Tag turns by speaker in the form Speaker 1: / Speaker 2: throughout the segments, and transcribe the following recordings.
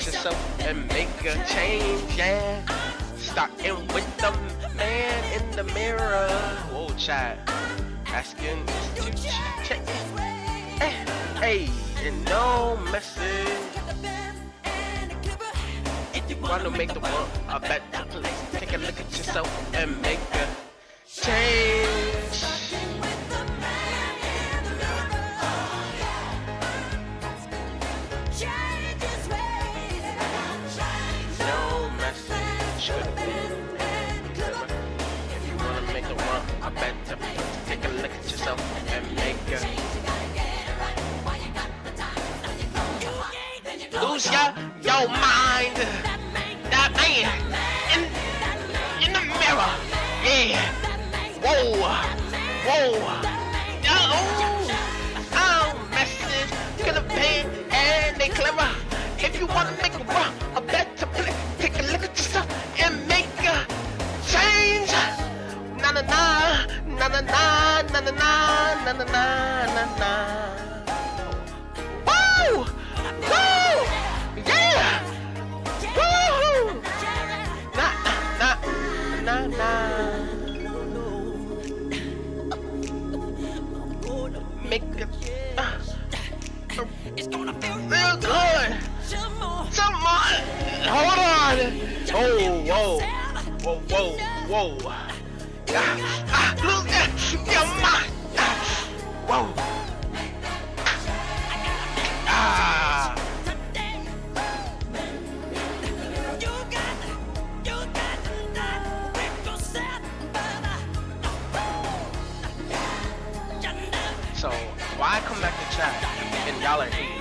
Speaker 1: yourself and make a change, yeah. Starting with the man in the mirror. Whoa, chat. Asking to check. Hey, and no message. If you wanna make the world a better place, take a look at yourself and make a change. No message. If you wanna make the world a better place, take a look at yourself and make a lose your mind. That man in the mirror. Yeah. Whoa. Oh, message. Could have been and they clever. If you wanna make a world a better place, take a look at yourself and make a change. Na na na na na na na na na na na na. Woo! Woo! Yeah! Woo! Na. Make it it's gonna feel real good. Some more. Hold on. Whoa. Look at your mind. Whoa. So why come back to chat and y'all are hating?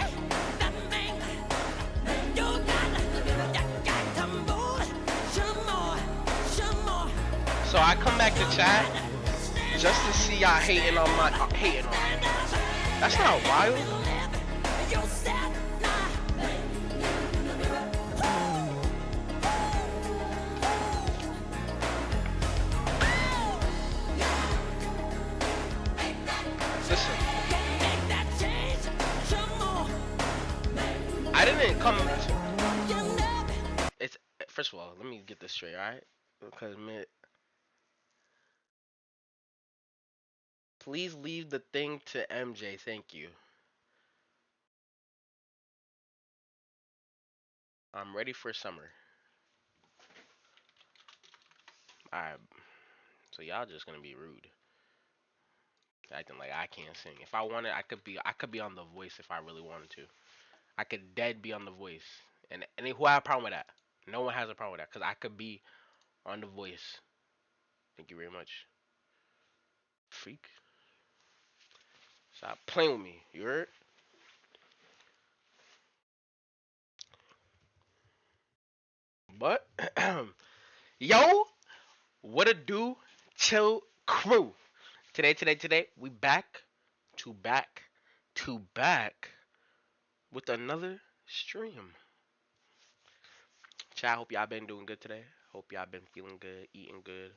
Speaker 1: So I come back to chat just to see y'all hating on me. That's not wild. Listen, I didn't come to, it's, first of all, let me get this straight, alright? Because, man, please leave the thing to MJ, thank you. I'm ready for summer. Alright, so y'all just gonna be rude. Acting like I can't sing. If I wanted, I could be on The Voice if I really wanted to. I could dead be on The Voice. And who have a problem with that? No one has a problem with that, because I could be on The Voice. Thank you very much. Freak. Stop playing with me. You heard? But, yo, what a do, chill crew. Today, we back to back with another stream. Chat, hope y'all been doing good today. Hope y'all been feeling good, eating good,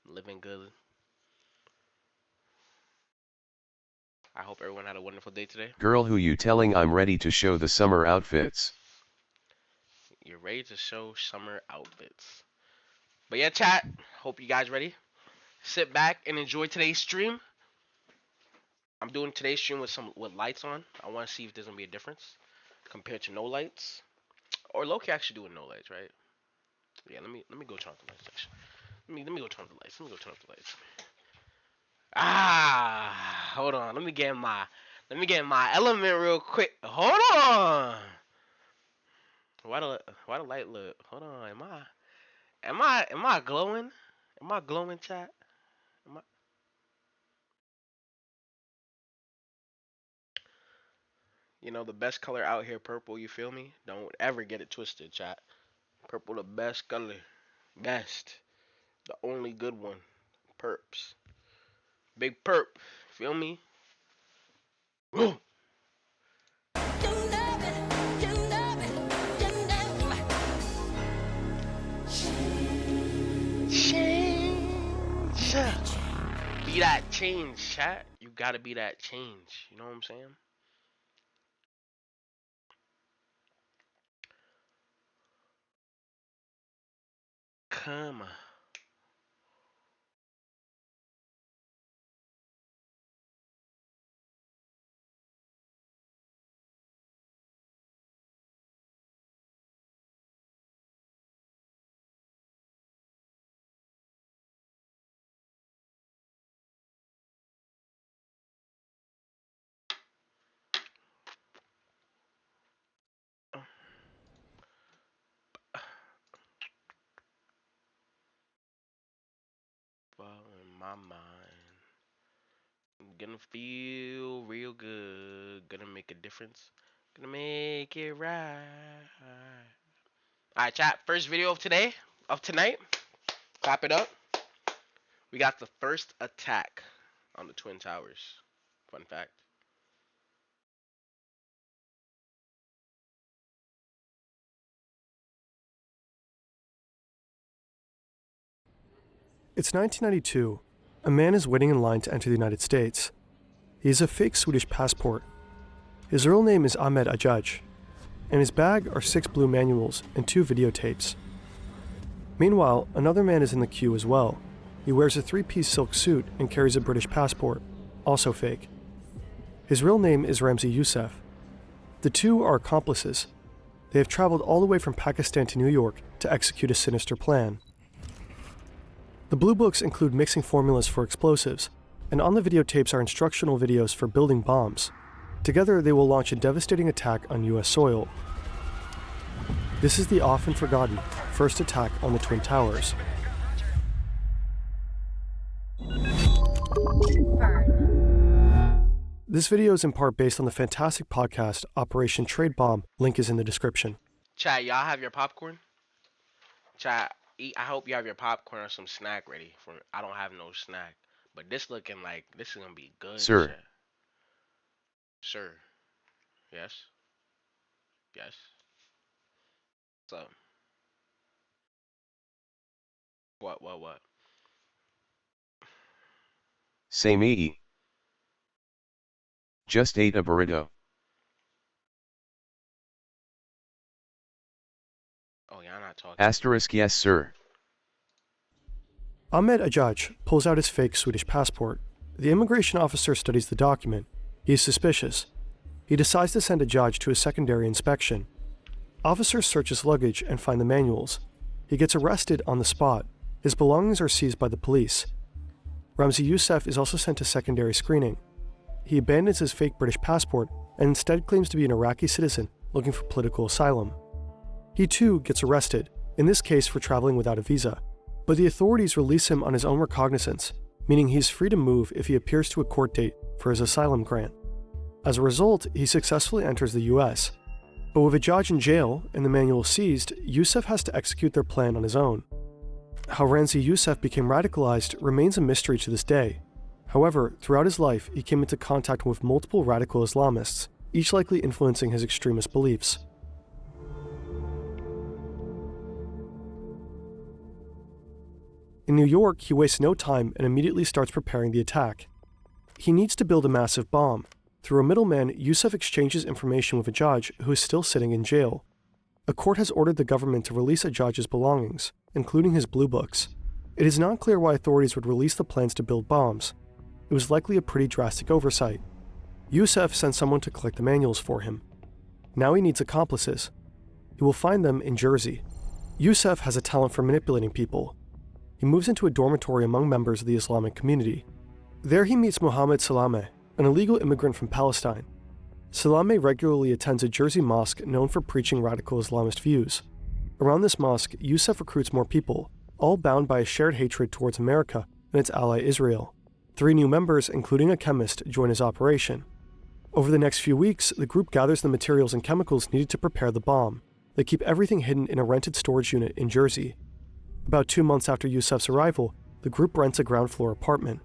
Speaker 1: living good. I hope everyone had a wonderful day today.
Speaker 2: Girl, who you telling I'm ready to show the summer outfits?
Speaker 1: You're ready to show summer outfits. But yeah, chat, hope you guys ready. Sit back and enjoy today's stream. I'm doing today's stream with lights on. I want to see if there's gonna be a difference compared to no lights. Or Loki actually doing no lights, right? Yeah, let me go turn off the lights section. Let me go turn off the lights. Hold on. Let me get in my element real quick. Hold on. Why the light look? Hold on. Am I glowing? Am I glowing, chat? You know, the best color out here, purple, you feel me? Don't ever get it twisted, chat. Purple the best color. Best. The only good one. Perps. Big perp. Feel me? Woo! Change. Be that change, chat. You gotta be that change. You know what I'm saying? Come on. Well, in my mind, I'm gonna feel real good. Gonna make a difference. Gonna make it right. Alright, chat. First video of tonight. Clap it up. We got the first attack on the Twin Towers. Fun fact.
Speaker 3: It's 1992. A man is waiting in line to enter the United States. He has a fake Swedish passport. His real name is Ahmed Ajaj. In his bag are 6 blue manuals and 2 videotapes. Meanwhile, another man is in the queue as well. He wears a 3-piece silk suit and carries a British passport, also fake. His real name is Ramzi Youssef. The two are accomplices. They have traveled all the way from Pakistan to New York to execute a sinister plan. The blue books include mixing formulas for explosives, and on the videotapes are instructional videos for building bombs. Together, they will launch a devastating attack on US soil. This is the often forgotten first attack on the Twin Towers. This video is in part based on the fantastic podcast Operation Trade Bomb. Link is in the description.
Speaker 1: Chat, y'all have your popcorn? Chat, I hope you have your popcorn or some snack ready. I don't have no snack. But this looking like this is gonna be good.
Speaker 2: Sir.
Speaker 1: Chat. Sir. Yes. Yes. So. What?
Speaker 2: Say me. Just ate a burrito.
Speaker 1: Oh, y'all not talking.
Speaker 2: Asterisk yes sir.
Speaker 3: Ahmed Ajaj pulls out his fake Swedish passport. The immigration officer studies the document. He is suspicious. He decides to send Ajaj to a secondary inspection. Officers search his luggage and find the manuals. He gets arrested on the spot. His belongings are seized by the police. Ramzi Youssef is also sent to secondary screening. He abandons his fake British passport and instead claims to be an Iraqi citizen looking for political asylum. He too gets arrested, in this case for traveling without a visa, but the authorities release him on his own recognizance, meaning he's free to move if he appears to a court date for his asylum grant. As a result, he successfully enters the US. But with Ajaj in jail and the manual seized, Youssef has to execute their plan on his own. How Ramzi Youssef became radicalized remains a mystery to this day. However, throughout his life, he came into contact with multiple radical Islamists, each likely influencing his extremist beliefs. In New York, he wastes no time and immediately starts preparing the attack. He needs to build a massive bomb. Through a middleman, Youssef exchanges information with Ajaj, who is still sitting in jail. A court has ordered the government to release Ajaj's belongings, including his blue books. It is not clear why authorities would release the plans to build bombs. It was likely a pretty drastic oversight. Youssef sent someone to collect the manuals for him. Now he needs accomplices. He will find them in Jersey. Youssef has a talent for manipulating people. He moves into a dormitory among members of the Islamic community. There he meets Mohammed Salameh, an illegal immigrant from Palestine. Salameh regularly attends a Jersey mosque known for preaching radical Islamist views. Around this mosque, Youssef recruits more people, all bound by a shared hatred towards America and its ally Israel. 3 new members, including a chemist, join his operation. Over the next few weeks, the group gathers the materials and chemicals needed to prepare the bomb. They keep everything hidden in a rented storage unit in Jersey. About 2 months after Youssef's arrival, the group rents a ground floor apartment.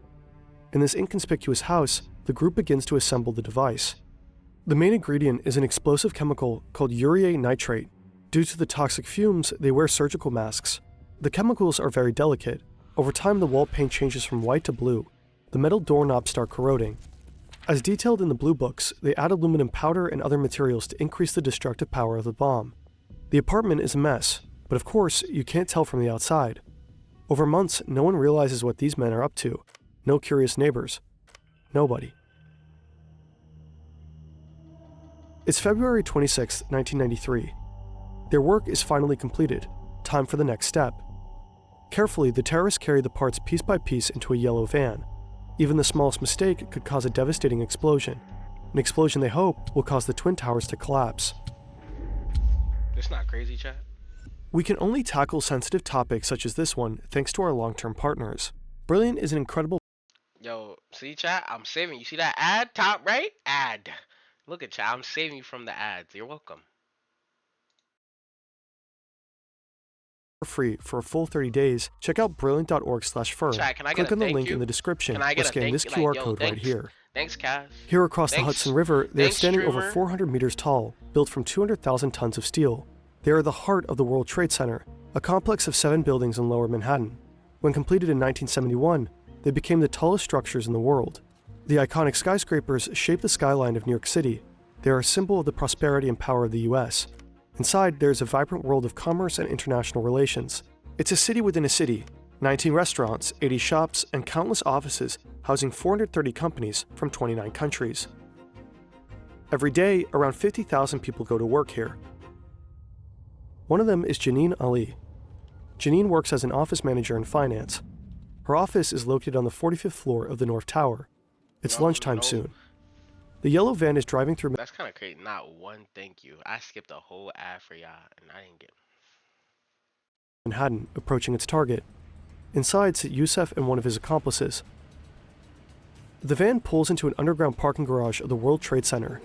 Speaker 3: In this inconspicuous house, the group begins to assemble the device. The main ingredient is an explosive chemical called urea nitrate. Due to the toxic fumes, they wear surgical masks. The chemicals are very delicate. Over time, the wall paint changes from white to blue. The metal doorknobs start corroding. As detailed in the blue books, they add aluminum powder and other materials to increase the destructive power of the bomb. The apartment is a mess, but of course, you can't tell from the outside. Over months, no one realizes what these men are up to. No curious neighbors. Nobody. It's February 26, 1993. Their work is finally completed. Time for the next step. Carefully, the terrorists carry the parts piece by piece into a yellow van. Even the smallest mistake could cause a devastating explosion. An explosion they hope will cause the Twin Towers to collapse.
Speaker 1: It's not crazy, chat.
Speaker 3: We can only tackle sensitive topics such as this one thanks to our long-term partners. Brilliant is an incredible...
Speaker 1: Yo, see, chat? I'm saving you. See that ad? Top right? Ad. Look at chat. I'm saving you from the ads. You're welcome.
Speaker 3: free for a full 30 days, check out brilliant.org/firm.
Speaker 1: Chat, can I
Speaker 3: Click
Speaker 1: get a
Speaker 3: on the
Speaker 1: thank
Speaker 3: link
Speaker 1: you?
Speaker 3: in the description
Speaker 1: Can I
Speaker 3: or
Speaker 1: get a
Speaker 3: scan
Speaker 1: thank
Speaker 3: this
Speaker 1: you?
Speaker 3: QR
Speaker 1: Like, yo,
Speaker 3: code right
Speaker 1: thanks.
Speaker 3: here.
Speaker 1: Thanks, Kaz.
Speaker 3: Here across the
Speaker 1: Thanks.
Speaker 3: Hudson River, they are
Speaker 1: Thanks,
Speaker 3: standing over
Speaker 1: streamer.
Speaker 3: 400 meters tall, built from 200,000 tons of steel. They are the heart of the World Trade Center, a complex of 7 buildings in lower Manhattan. When completed in 1971, they became the tallest structures in the world. The iconic skyscrapers shape the skyline of New York City. They are a symbol of the prosperity and power of the US. Inside, there is a vibrant world of commerce and international relations. It's a city within a city. 19 restaurants, 80 shops, and countless offices housing 430 companies from 29 countries. Every day, around 50,000 people go to work here. One of them is Janine Ali. Janine works as an office manager in finance. Her office is located on the 45th floor of the North Tower. It's lunchtime soon. The yellow van is driving through...
Speaker 1: That's kind of crazy. Not one thank you. I skipped a whole ad for y'all, and I didn't get...
Speaker 3: Manhattan, approaching its target. Inside sit Youssef and one of his accomplices. The van pulls into an underground parking garage of the World Trade Center.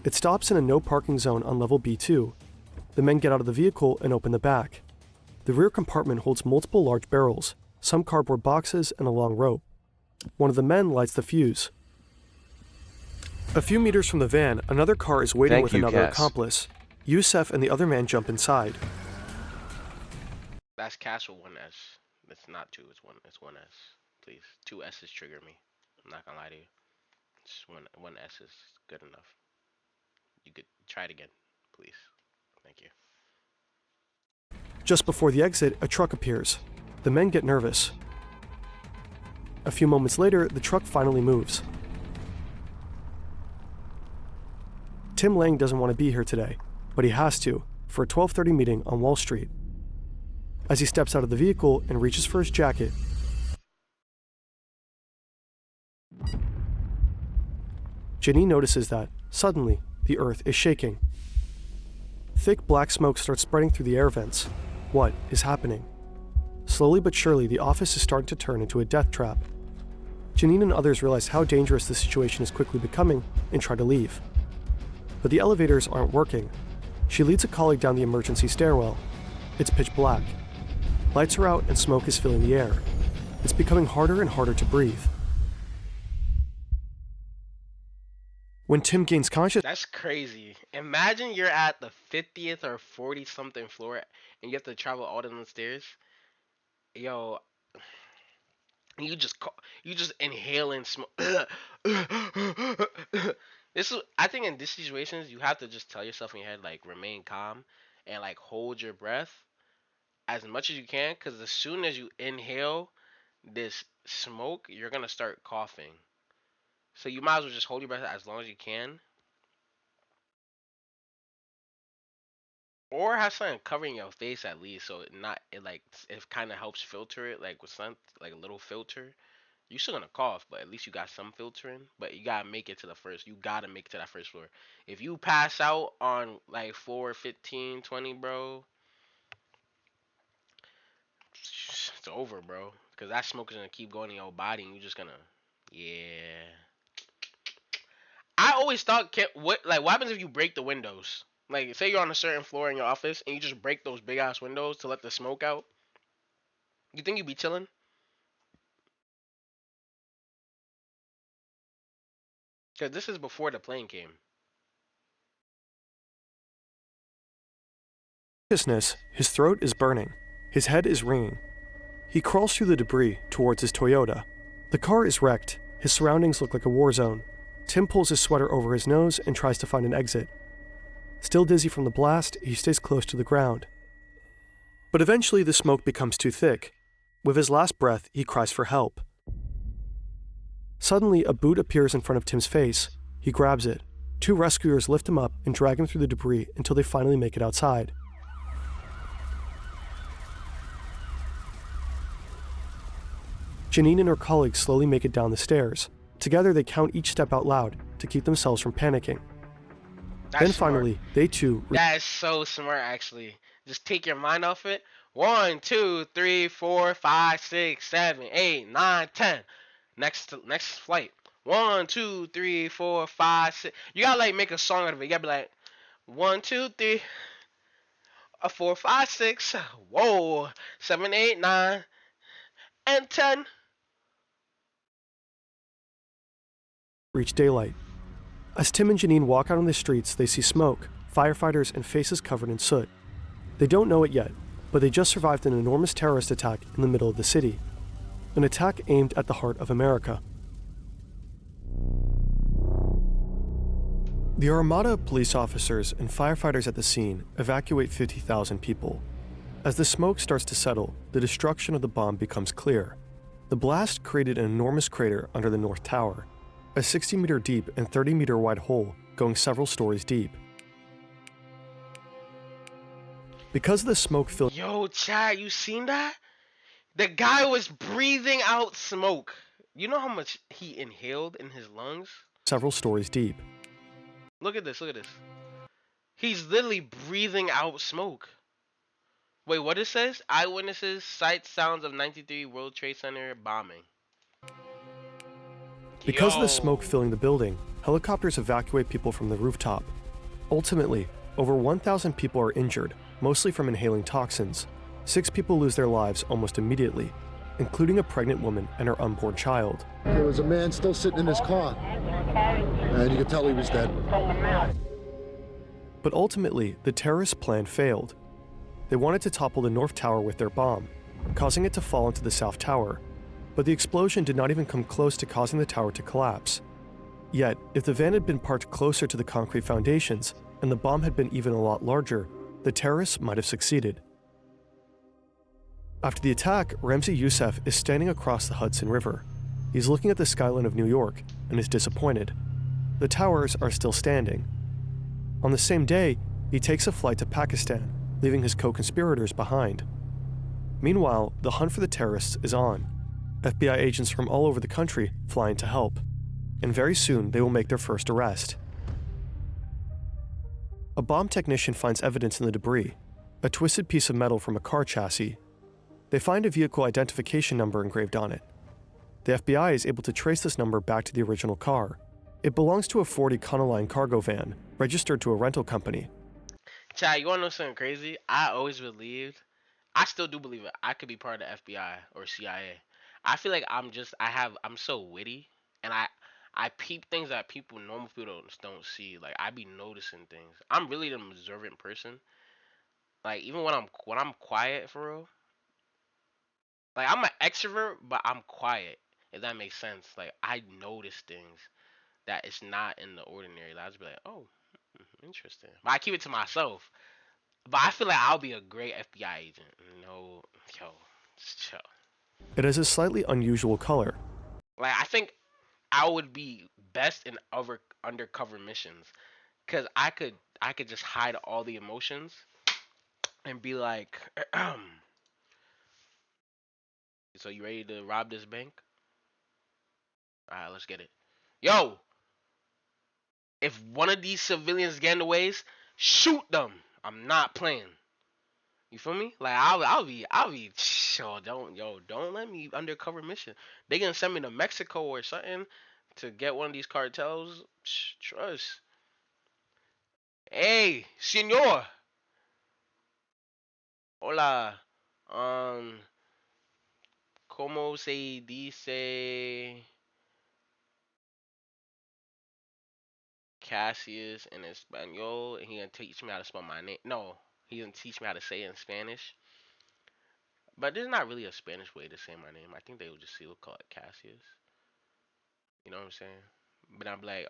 Speaker 3: It stops in a no parking zone on level B2. The men get out of the vehicle and open the back. The rear compartment holds multiple large barrels, some cardboard boxes, and a long rope. One of the men lights the fuse. A few meters from the van, another car is waiting with another accomplice. Youssef and the other man jump inside.
Speaker 1: That's Castle 1S. It's not 2, it's 1. It's 1S. Please. 2 S's trigger me. I'm not gonna lie to you. Just one S is good enough. You could try it again, please. Thank you.
Speaker 3: Just before the exit, a truck appears. The men get nervous. A few moments later, the truck finally moves. Tim Lang doesn't want to be here today, but he has to, for a 12:30 meeting on Wall Street. As he steps out of the vehicle and reaches for his jacket, Janine notices that, suddenly, the earth is shaking. Thick black smoke starts spreading through the air vents. What is happening? Slowly but surely, the office is starting to turn into a death trap. Janine and others realize how dangerous the situation is quickly becoming and try to leave. But the elevators aren't working. She leads a colleague down the emergency stairwell. It's pitch black. Lights are out and smoke is filling the air. It's becoming harder and harder to breathe. When Tim gains consciousness...
Speaker 1: That's crazy. Imagine you're at the 50th or 40 something floor and you have to travel all down the stairs. Yo, you just inhaling smoke. I think in these situations you have to just tell yourself in your head, like, remain calm and like hold your breath as much as you can, because as soon as you inhale this smoke, you're gonna start coughing. So you might as well just hold your breath as long as you can, or have something covering your face at least, so it kind of helps filter it, like with some like a little filter. You're still gonna cough, but at least you got some filtering. But you gotta make it to the first. You gotta make it to that first floor. If you pass out on like floor 15, 20, bro, it's over, bro. Cause that smoke is gonna keep going in your body, and you're just gonna, yeah. I always thought, what happens if you break the windows? Like, say you're on a certain floor in your office, and you just break those big ass windows to let the smoke out. You think you'd be chilling? Cause this is before the plane came.
Speaker 3: His throat is burning. His head is ringing. He crawls through the debris towards his Toyota. The car is wrecked. His surroundings look like a war zone. Tim pulls his sweater over his nose and tries to find an exit. Still dizzy from the blast, he stays close to the ground. But eventually the smoke becomes too thick. With his last breath, he cries for help. Suddenly, a boot appears in front of Tim's face. He grabs it. Two rescuers lift him up and drag him through the debris until they finally make it outside. Janine and her colleagues slowly make it down the stairs. Together, they count each step out loud to keep themselves from panicking.
Speaker 1: That's
Speaker 3: Then
Speaker 1: smart.
Speaker 3: finally, they too.
Speaker 1: That is so smart, actually. Just take your mind off it. 1, 2, 3, 4, 5, 6, 7, 8, 9, 10. Next flight. 1, 2, 3, 4, 5, 6. You gotta like make a song out of it. You gotta be like 1, 2, 3, 4, 5, 6. Whoa, 7, 8, 9, and 10.
Speaker 3: Reach daylight. As Tim and Janine walk out on the streets, they see smoke, firefighters, and faces covered in soot. They don't know it yet, but they just survived an enormous terrorist attack in the middle of the city. An attack aimed at the heart of America. The armada of police officers and firefighters at the scene evacuate 50,000 people. As the smoke starts to settle, the destruction of the bomb becomes clear. The blast created an enormous crater under the North Tower, a 60-meter deep and 30-meter wide hole going several stories deep. Because of the smoke filling
Speaker 1: Yo, Chad, you seen that? The guy was breathing out smoke. You know how much he inhaled in his lungs?
Speaker 3: several stories deep.
Speaker 1: Look at this, look at this. He's literally breathing out smoke. Wait, what it says? Eyewitnesses cite sounds of 93 World Trade Center bombing.
Speaker 3: Because of the smoke
Speaker 1: Yo.
Speaker 3: filling the building, helicopters evacuate people from the rooftop. Ultimately, over 1,000 people are injured, mostly from inhaling toxins. 6 people lose their lives almost immediately, including a pregnant woman and her unborn child.
Speaker 4: There was a man still sitting in his car, and you could tell he was dead.
Speaker 3: But ultimately, the terrorists' plan failed. They wanted to topple the North Tower with their bomb, causing it to fall into the South Tower. But the explosion did not even come close to causing the tower to collapse. Yet, if the van had been parked closer to the concrete foundations, and the bomb had been even a lot larger, the terrorists might have succeeded. After the attack, Ramzi Youssef is standing across the Hudson River. He's looking at the skyline of New York and is disappointed. The towers are still standing. On the same day, he takes a flight to Pakistan, leaving his co-conspirators behind. Meanwhile, the hunt for the terrorists is on. FBI agents from all over the country fly in to help, and very soon they will make their first arrest. A bomb technician finds evidence in the debris, a twisted piece of metal from a car chassis. They find a vehicle identification number engraved on it. The FBI is able to trace this number back to the original car. It belongs to a Ford Econoline cargo van, registered to a rental company.
Speaker 1: Chad, you wanna know something crazy? I always believed, I still do believe it, I could be part of the FBI or CIA. I feel like I'm so witty, and I peep things that normal people don't see. Like I be noticing things. I'm really an observant person. Like even when I'm quiet for real. Like I'm an extrovert, but I'm quiet. If that makes sense. Like I notice things that it's not in the ordinary. Like, I just be like, oh, interesting. But I keep it to myself. But I feel like I'll be a great FBI agent. No, yo, just chill.
Speaker 3: It has a slightly unusual color.
Speaker 1: Like I think I would be best in other undercover missions, cause I could just hide all the emotions and be like, so you ready to rob this bank? All right, let's get it. Yo, if one of these civilians get in the ways, shoot them. I'm not playing. You feel me? Like I'll be. Don't let me undercover mission. They gonna send me to Mexico or something to get one of these cartels. Trust. Hey, señor. Hola. Um, ¿Cómo se dice Cassius in Espanol? And he gonna teach me how to spell my name. No, he gonna teach me how to say it in Spanish. But there's not really a Spanish way to say my name. I think they would just still call it Cassius. You know what I'm saying? But I'm like,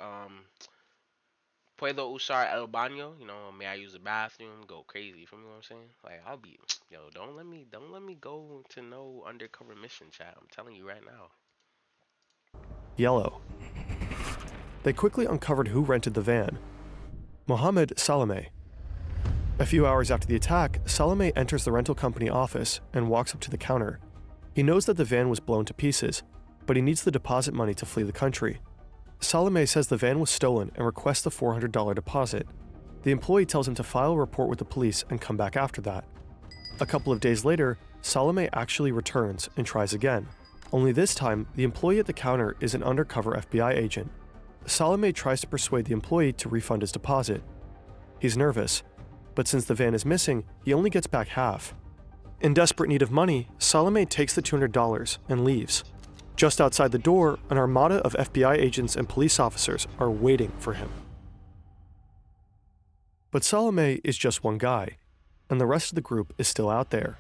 Speaker 1: Puedo usar el baño, you know, may I use the bathroom? Go crazy, you feel me what I'm saying? Like I'll be, yo, don't let me go to no undercover mission, chat. I'm telling you right now.
Speaker 3: Yellow. They quickly uncovered who rented the van: Mohammed Salame. A few hours after the attack, Salame enters the rental company office and walks up to the counter. He knows that the van was blown to pieces, but he needs the deposit money to flee the country. Salame says the van was stolen and requests the $400 deposit. The employee tells him to file a report with the police and come back after that. A couple of days later, Salame actually returns and tries again. Only this time, the employee at the counter is an undercover FBI agent. Salame tries to persuade the employee to refund his deposit. He's nervous, but since the van is missing, he only gets back half. In desperate need of money, Salame takes the $200 and leaves. Just outside the door, an armada of FBI agents and police officers are waiting for him. But Salame is just one guy, and the rest of the group is still out there.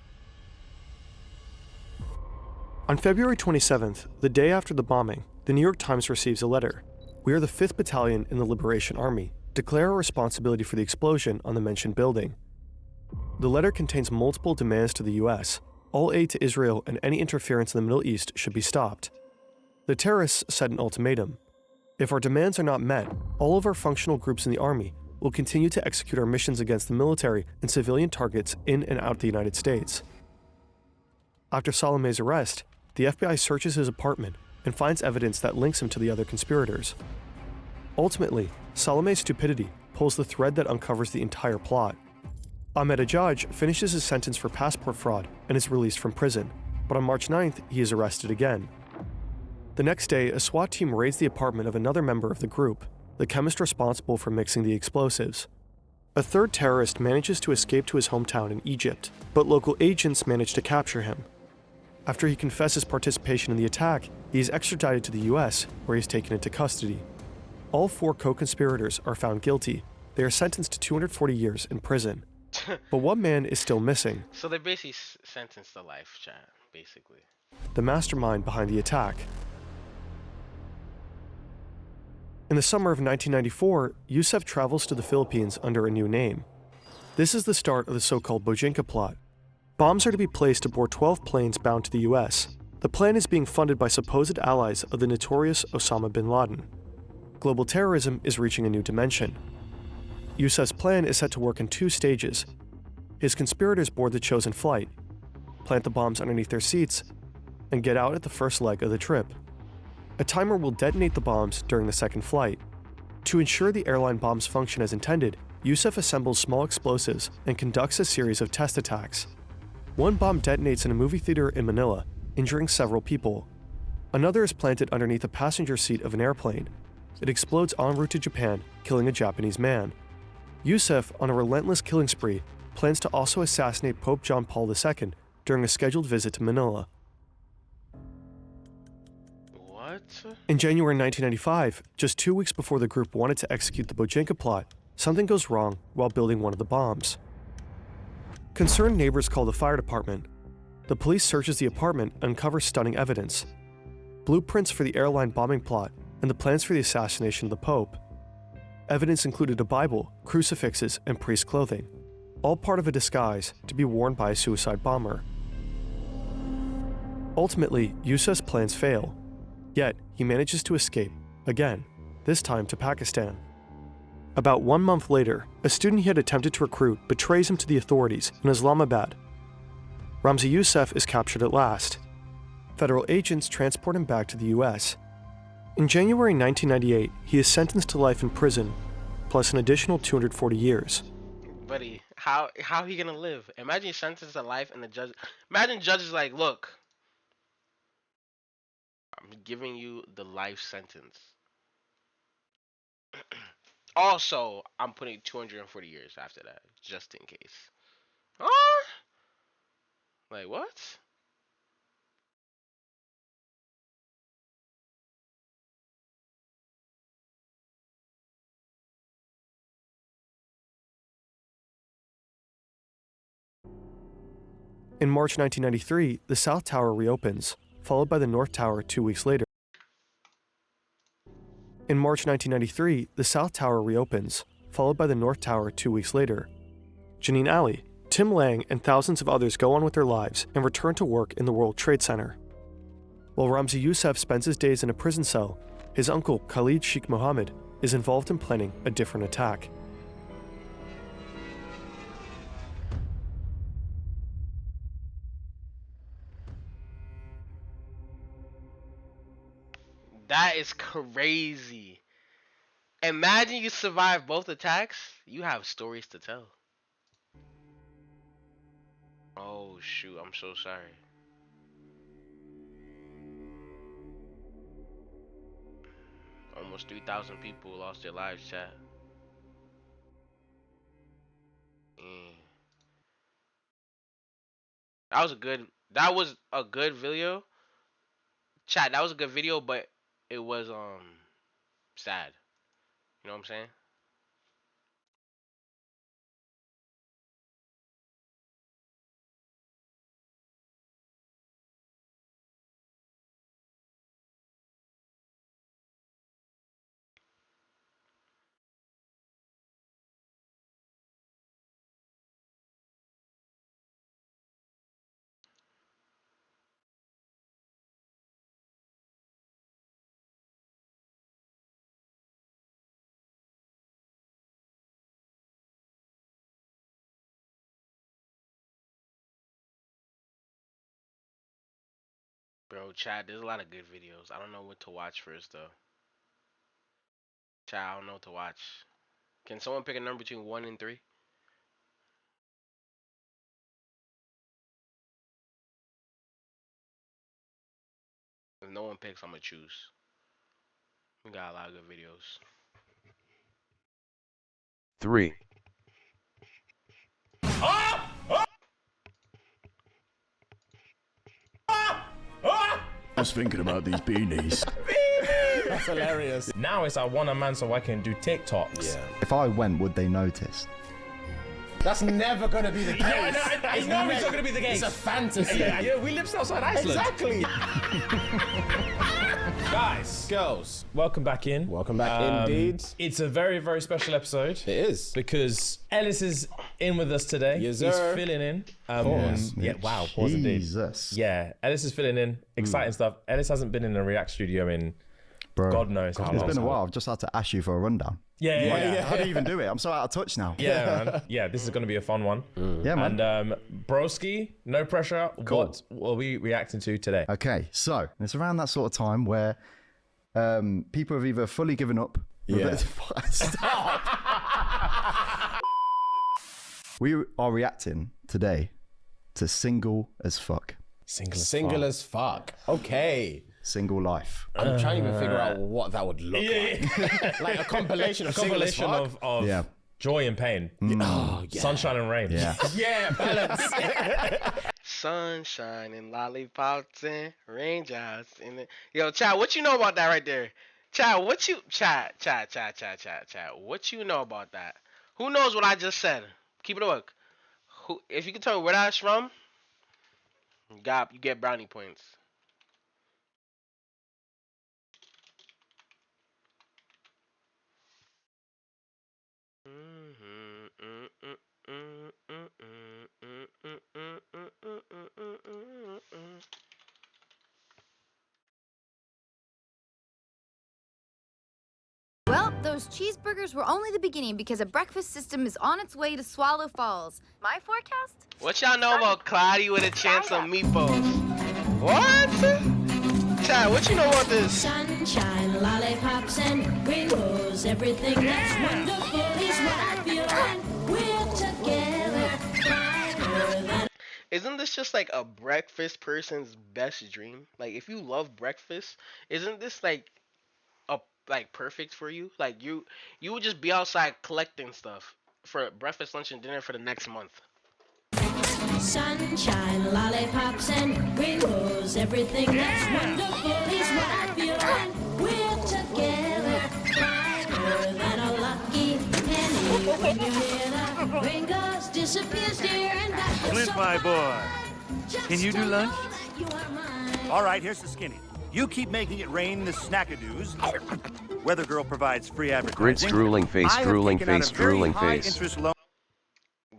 Speaker 3: On February 27th, the day after the bombing, the New York Times receives a letter. We are the 5th Battalion in the Liberation Army. Declare our responsibility for the explosion on the mentioned building. The letter contains multiple demands to the US. All aid to Israel and any interference in the Middle East should be stopped. The terrorists set an ultimatum. If our demands are not met, all of our functional groups in the Army will continue to execute our missions against the military and civilian targets in and out of the United States. After Salame's arrest, the FBI searches his apartment and finds evidence that links him to the other conspirators. Ultimately, Salame's stupidity pulls the thread that uncovers the entire plot. Ahmadinejad finishes his sentence for passport fraud and is released from prison, but on March 9th, he is arrested again. The next day, a SWAT team raids the apartment of another member of the group, the chemist responsible for mixing the explosives. A third terrorist manages to escape to his hometown in Egypt, but local agents manage to capture him. After he confesses participation in the attack, he is extradited to the US, where he is taken into custody. All 4 co-conspirators are found guilty. They are sentenced to 240 years in prison. But one man is still missing:
Speaker 1: So they basically sentenced to life, chat, basically.
Speaker 3: the mastermind behind the attack. In the summer of 1994, Yusef travels to the Philippines under a new name. This is the start of the so-called Bojinka plot. Bombs are to be placed aboard 12 planes bound to the US. The plan is being funded by supposed allies of the notorious Osama bin Laden. Global terrorism is reaching a new dimension. Yusef's plan is set to work in 2 stages. His conspirators board the chosen flight, plant the bombs underneath their seats, and get out at the first leg of the trip. A timer will detonate the bombs during the second flight. To ensure the airline bombs function as intended, Yusef assembles small explosives and conducts a series of test attacks. One bomb detonates in a movie theater in Manila, injuring several people. Another is planted underneath the passenger seat of an airplane. It explodes en route to Japan, killing a Japanese man. Yusef, on a relentless killing spree, plans to also assassinate Pope John Paul II during a scheduled visit to Manila.
Speaker 1: What?
Speaker 3: In January 1995, just 2 weeks before the group wanted to execute the Bojinka plot, something goes wrong while building one of the bombs. Concerned neighbors call the fire department. The police searches the apartment and uncovers stunning evidence: blueprints for the airline bombing plot and the plans for the assassination of the Pope. Evidence included a Bible, crucifixes, and priest clothing, all part of a disguise to be worn by a suicide bomber. Ultimately, Yusef's plans fail. Yet, he manages to escape, again, this time to Pakistan. About 1 month later, a student he had attempted to recruit betrays him to the authorities in Islamabad. Ramzi Yusef is captured at last. Federal agents transport him back to the US. In January 1998, he is sentenced to life in prison, plus an additional 240 years.
Speaker 1: Buddy, how he gonna live? Imagine you sentenced to life and the judge. Imagine judge is like, look, I'm giving you the life sentence. Also, I'm putting 240 years after that, just in case. Huh? Like what?
Speaker 3: In March 1993, the South Tower reopens, followed by the North Tower 2 weeks later. In March 1993, the South Tower reopens, followed by the North Tower 2 weeks later. Janine Ali, Tim Lang, and thousands of others go on with their lives and return to work in the World Trade Center. While Ramzi Youssef spends his days in a prison cell, his uncle Khalid Sheikh Mohammed is involved in planning a different attack.
Speaker 1: That is crazy. Imagine you survive both attacks. You have stories to tell. Oh shoot, I'm so sorry. Almost 3,000 people lost their lives, chat. Mm. That was a good video. Chat, that was a good video, but it was sad. You know what I'm saying? Bro, chat, there's a lot of good videos. I don't know what to watch first though. Chat, I don't know what to watch. Can someone pick a number between 1 and 3? If no one picks, I'm gonna choose. We got a lot of good videos.
Speaker 2: 3.
Speaker 5: I was thinking about these beanies.
Speaker 6: That's hilarious. Now it's I want a man so I can do TikToks.
Speaker 5: Yeah.
Speaker 7: If I went, would they notice?
Speaker 6: That's never gonna be the case. I know it's not gonna be the case. It's a fantasy. Yeah, we live outside Iceland. Exactly. Guys, girls, welcome back in.
Speaker 8: Welcome back indeed.
Speaker 6: It's a very, very special episode.
Speaker 8: It is.
Speaker 6: Because Ellis is in with us today.
Speaker 8: Yes,
Speaker 6: He's
Speaker 8: sir.
Speaker 6: filling in.
Speaker 7: Pause,
Speaker 6: Yeah,
Speaker 7: Mitch.
Speaker 6: wow, pause indeed.
Speaker 7: Jesus.
Speaker 6: Yeah, Ellis is filling in. Exciting stuff. Ellis hasn't been in a React studio in
Speaker 7: Bro,
Speaker 6: God knows how long.
Speaker 7: it's been a while. I've just had to ask you for a rundown.
Speaker 6: Yeah.
Speaker 7: How do you even do it? I'm so out of touch now.
Speaker 6: Yeah, man. Yeah, this is going to be a fun one.
Speaker 7: Yeah, man.
Speaker 6: And Broski, no pressure.
Speaker 7: Cool.
Speaker 6: What are we reacting to today?
Speaker 7: Okay, so it's around that sort of time where people have either fully given up.
Speaker 8: Yeah.
Speaker 7: Stop. We are reacting today to Single as Fuck.
Speaker 8: Single as fuck. Okay.
Speaker 7: Single Life.
Speaker 8: I'm trying to even figure out what that would look like. Like a compilation of single as fuck.
Speaker 6: of
Speaker 7: Yeah.
Speaker 6: joy and pain.
Speaker 8: Oh, yeah.
Speaker 6: Sunshine and rain.
Speaker 7: Yeah.
Speaker 8: Yeah, balance.
Speaker 1: Sunshine and lollipops and raindrops in the Yo, Chad, what you know about that right there? Chad, what you Chad, what you know about that? Who knows what I just said? Keep it a look. Who if you can tell me where that's from, you get brownie points.
Speaker 9: Well, those cheeseburgers were only the beginning because a breakfast system is on its way to Swallow Falls. My forecast?
Speaker 1: What y'all know about Cloudy with a chance of meatballs? What? Chad, what you know about this?
Speaker 10: Sunshine, lollipops, and rainbows. Everything that's wonderful is what I feel when we're together. Brighter than
Speaker 1: Isn't this just like a breakfast person's best dream? Like, if you love breakfast, isn't this like perfect for you? Like, you would just be outside collecting stuff for breakfast, lunch, and dinner for the next month.
Speaker 10: sunshine, lollipops, and rainbows. Everything that's wonderful is what I feel when we're together. Brighter than a lucky penny when you hear the rain goes, disappears, dear, and that feels
Speaker 11: Clint,
Speaker 10: so
Speaker 11: my boy,
Speaker 10: fine. Just
Speaker 11: can you do
Speaker 10: to know
Speaker 11: lunch?
Speaker 10: that you are mine.
Speaker 11: All right, here's the skinny. You keep making it rain the snackadoos. Weather Girl provides free
Speaker 2: Grits
Speaker 11: advertising.
Speaker 2: drooling face,
Speaker 11: I have
Speaker 2: drooling
Speaker 11: taken out
Speaker 2: face,
Speaker 11: a very
Speaker 2: drooling
Speaker 11: high
Speaker 2: face.
Speaker 11: interest loan.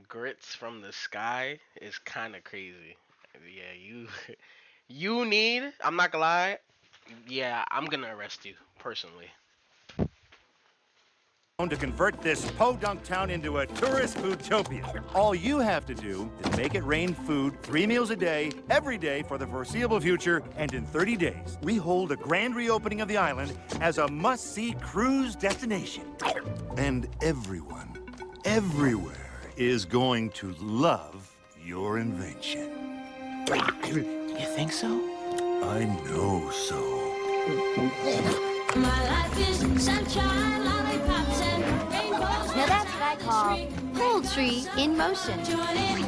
Speaker 1: Grits from the sky is kind of crazy. Yeah, you you need. I'm not gonna lie. Yeah, I'm gonna arrest you personally.
Speaker 11: To convert this podunk town into a tourist foodtopia. All you have to do is make it rain food 3 meals a day, every day for the foreseeable future, and in 30 days, we hold a grand reopening of the island as a must-see cruise destination. And everyone, everywhere, is going to love your invention.
Speaker 8: You think so?
Speaker 11: I know so.
Speaker 10: My life is sunshine, lollipops, and rainbows.
Speaker 9: Now that's what I call poultry in motion.
Speaker 10: Join in,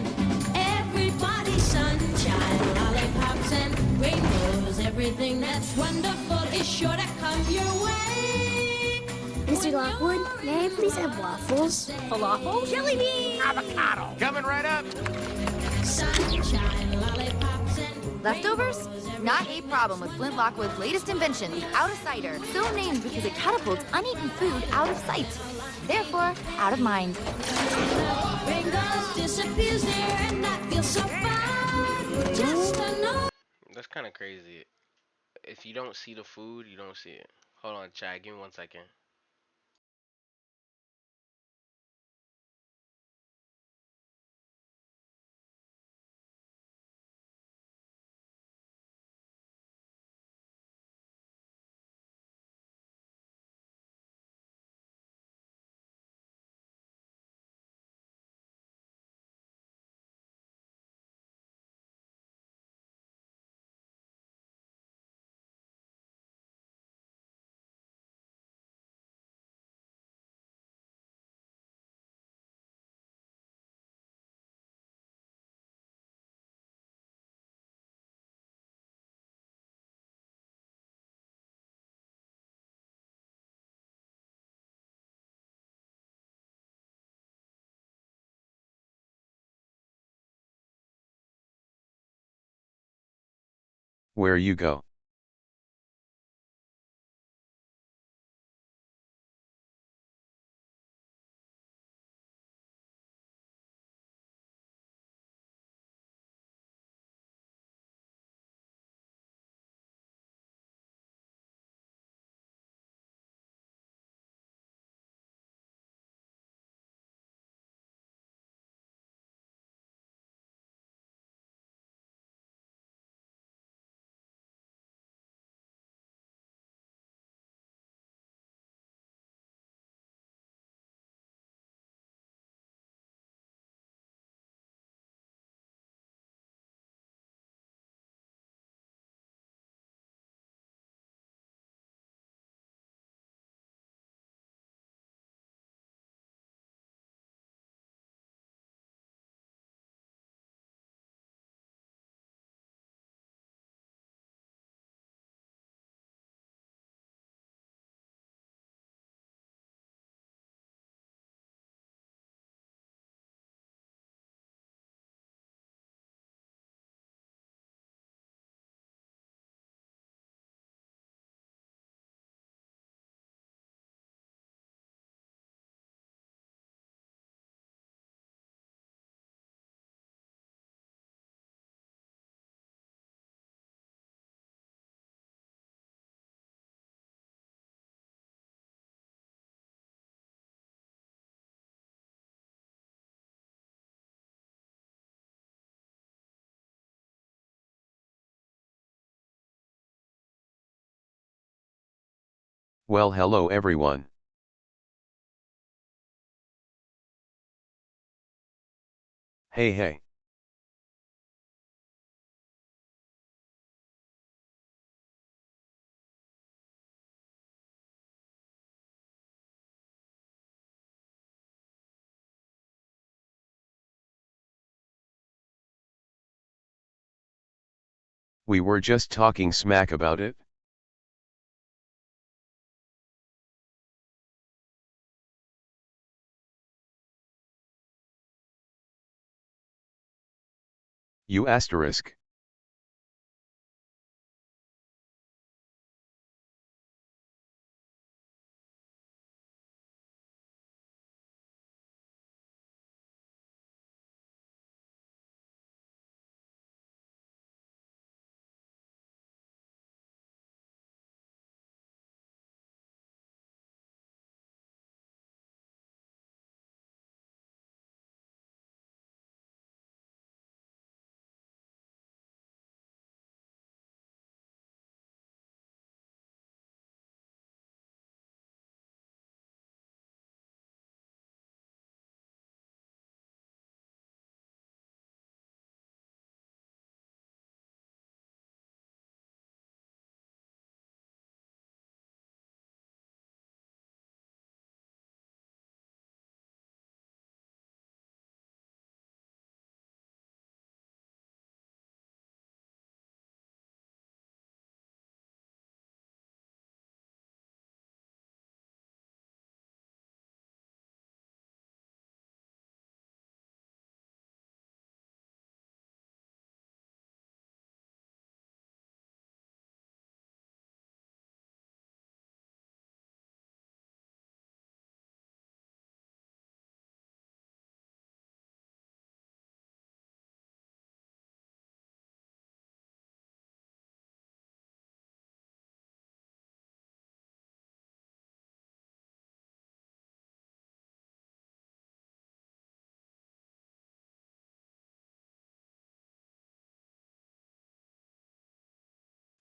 Speaker 10: everybody, sunshine, lollipops, and rainbows. Everything that's wonderful is sure to come your way.
Speaker 12: Mr. Lockwood, may I please have waffles?
Speaker 9: Falafel? Jelly bean!
Speaker 11: Avocado! Coming right up!
Speaker 10: Sunshine, lollipops, and
Speaker 9: Leftovers? Not a problem with Flint Lockwood's latest invention, the out-of-sighter. So named because it catapults uneaten food out of sight. Therefore, out of mind.
Speaker 10: rainbows disappears there, and I feel so fine. Just to know.
Speaker 1: That's kind of crazy. If you don't see the food, you don't see it. Hold on, Chad. Give me 1 second.
Speaker 2: Where you go? Well, hello everyone. Hey. We were just talking smack about it. You asterisk.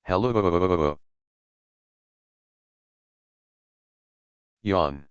Speaker 2: Hello. Yawn.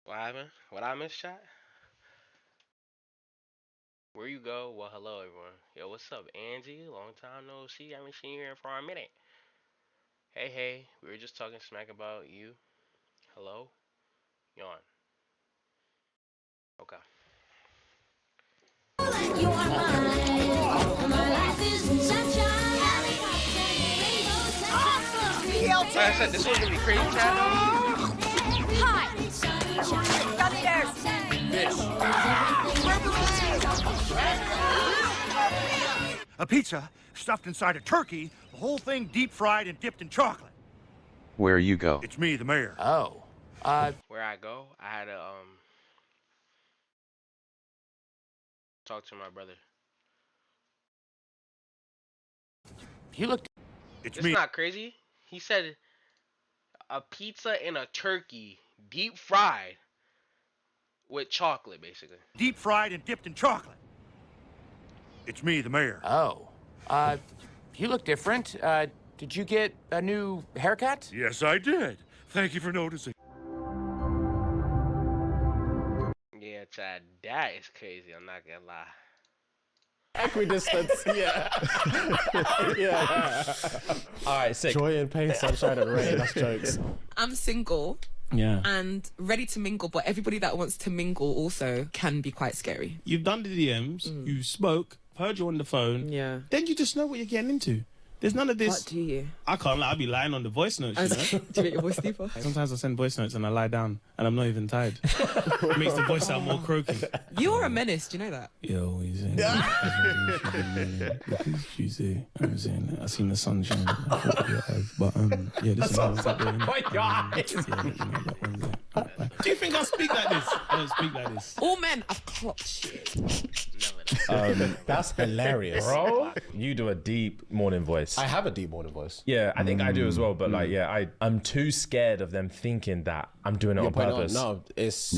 Speaker 1: What happened? What I missed, chat? Where you go? Well, hello everyone. Yo, what's up, Angie? Long time no see. I haven't seen you here for a minute. Hey, we were just talking smack about you. Hello? Yawn. Okay.
Speaker 10: You are mine. My life is sunshine.
Speaker 1: Like I said, this one's gonna be crazy, chat.
Speaker 9: Hi! Gummy bears!
Speaker 11: A pizza stuffed inside a turkey, the whole thing deep fried and dipped in chocolate.
Speaker 2: Where you go?
Speaker 11: It's me, the mayor.
Speaker 8: Oh.
Speaker 1: Where I go, I had to talk to my brother.
Speaker 8: You look.
Speaker 11: It's
Speaker 1: It's
Speaker 11: me.
Speaker 1: not crazy. He said a pizza and a turkey, deep fried with chocolate, basically.
Speaker 11: Deep fried and dipped in chocolate. It's me, the mayor.
Speaker 8: Oh. You look different. Did you get a new haircut?
Speaker 11: Yes, I did. Thank you for noticing.
Speaker 1: Yeah, Chad, that is crazy. I'm not gonna lie.
Speaker 6: Equidistance, yeah. Yeah. All right, sick. Joy and pain, sunshine and rain. That's jokes.
Speaker 13: I'm single.
Speaker 14: Yeah.
Speaker 13: And ready to mingle, but everybody that wants to mingle also can be quite scary.
Speaker 14: You've done the DMs, you spoke, heard you on the phone.
Speaker 13: Yeah.
Speaker 14: Then you just know what you're getting into. There's none of this.
Speaker 13: What do you?
Speaker 14: I can't lie, I'll be lying on the voice notes, you know?
Speaker 13: Do you make your voice deeper?
Speaker 14: Sometimes I send voice notes and I lie down and I'm not even tired. It makes the voice sound more croaky.
Speaker 13: You're a menace, do you know that?
Speaker 14: Yo, he's in. Tuesday. I'm saying that. I seen the sunshine. I thought of your eyes. But yeah, this is how it's happening. Do you think I speak like this? I don't speak like this.
Speaker 13: All men have clocked shit.
Speaker 6: That's hilarious.
Speaker 15: Bro, you do a deep morning voice.
Speaker 6: I have a deep morning voice.
Speaker 15: Yeah, I think I do as well. But like, yeah, I'm too scared of them thinking that I'm doing it on purpose.
Speaker 6: No, it's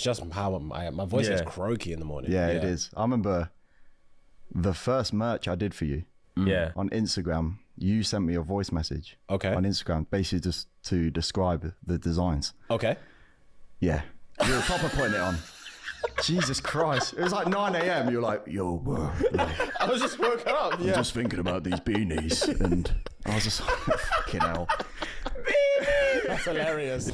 Speaker 6: just how my voice is croaky in the morning.
Speaker 7: Yeah, it is. I remember the first merch I did for you.
Speaker 15: Yeah.
Speaker 7: On Instagram, you sent me a voice message.
Speaker 6: Okay.
Speaker 7: On Instagram, basically just to describe the designs.
Speaker 6: Okay.
Speaker 7: Yeah. You were proper putting it on. Jesus Christ. It was like 9 a.m. You're like, yo, bro.
Speaker 6: I was just woken up.
Speaker 5: I'm just thinking about these beanies.
Speaker 7: And I was just like, fucking hell.
Speaker 6: That's hilarious.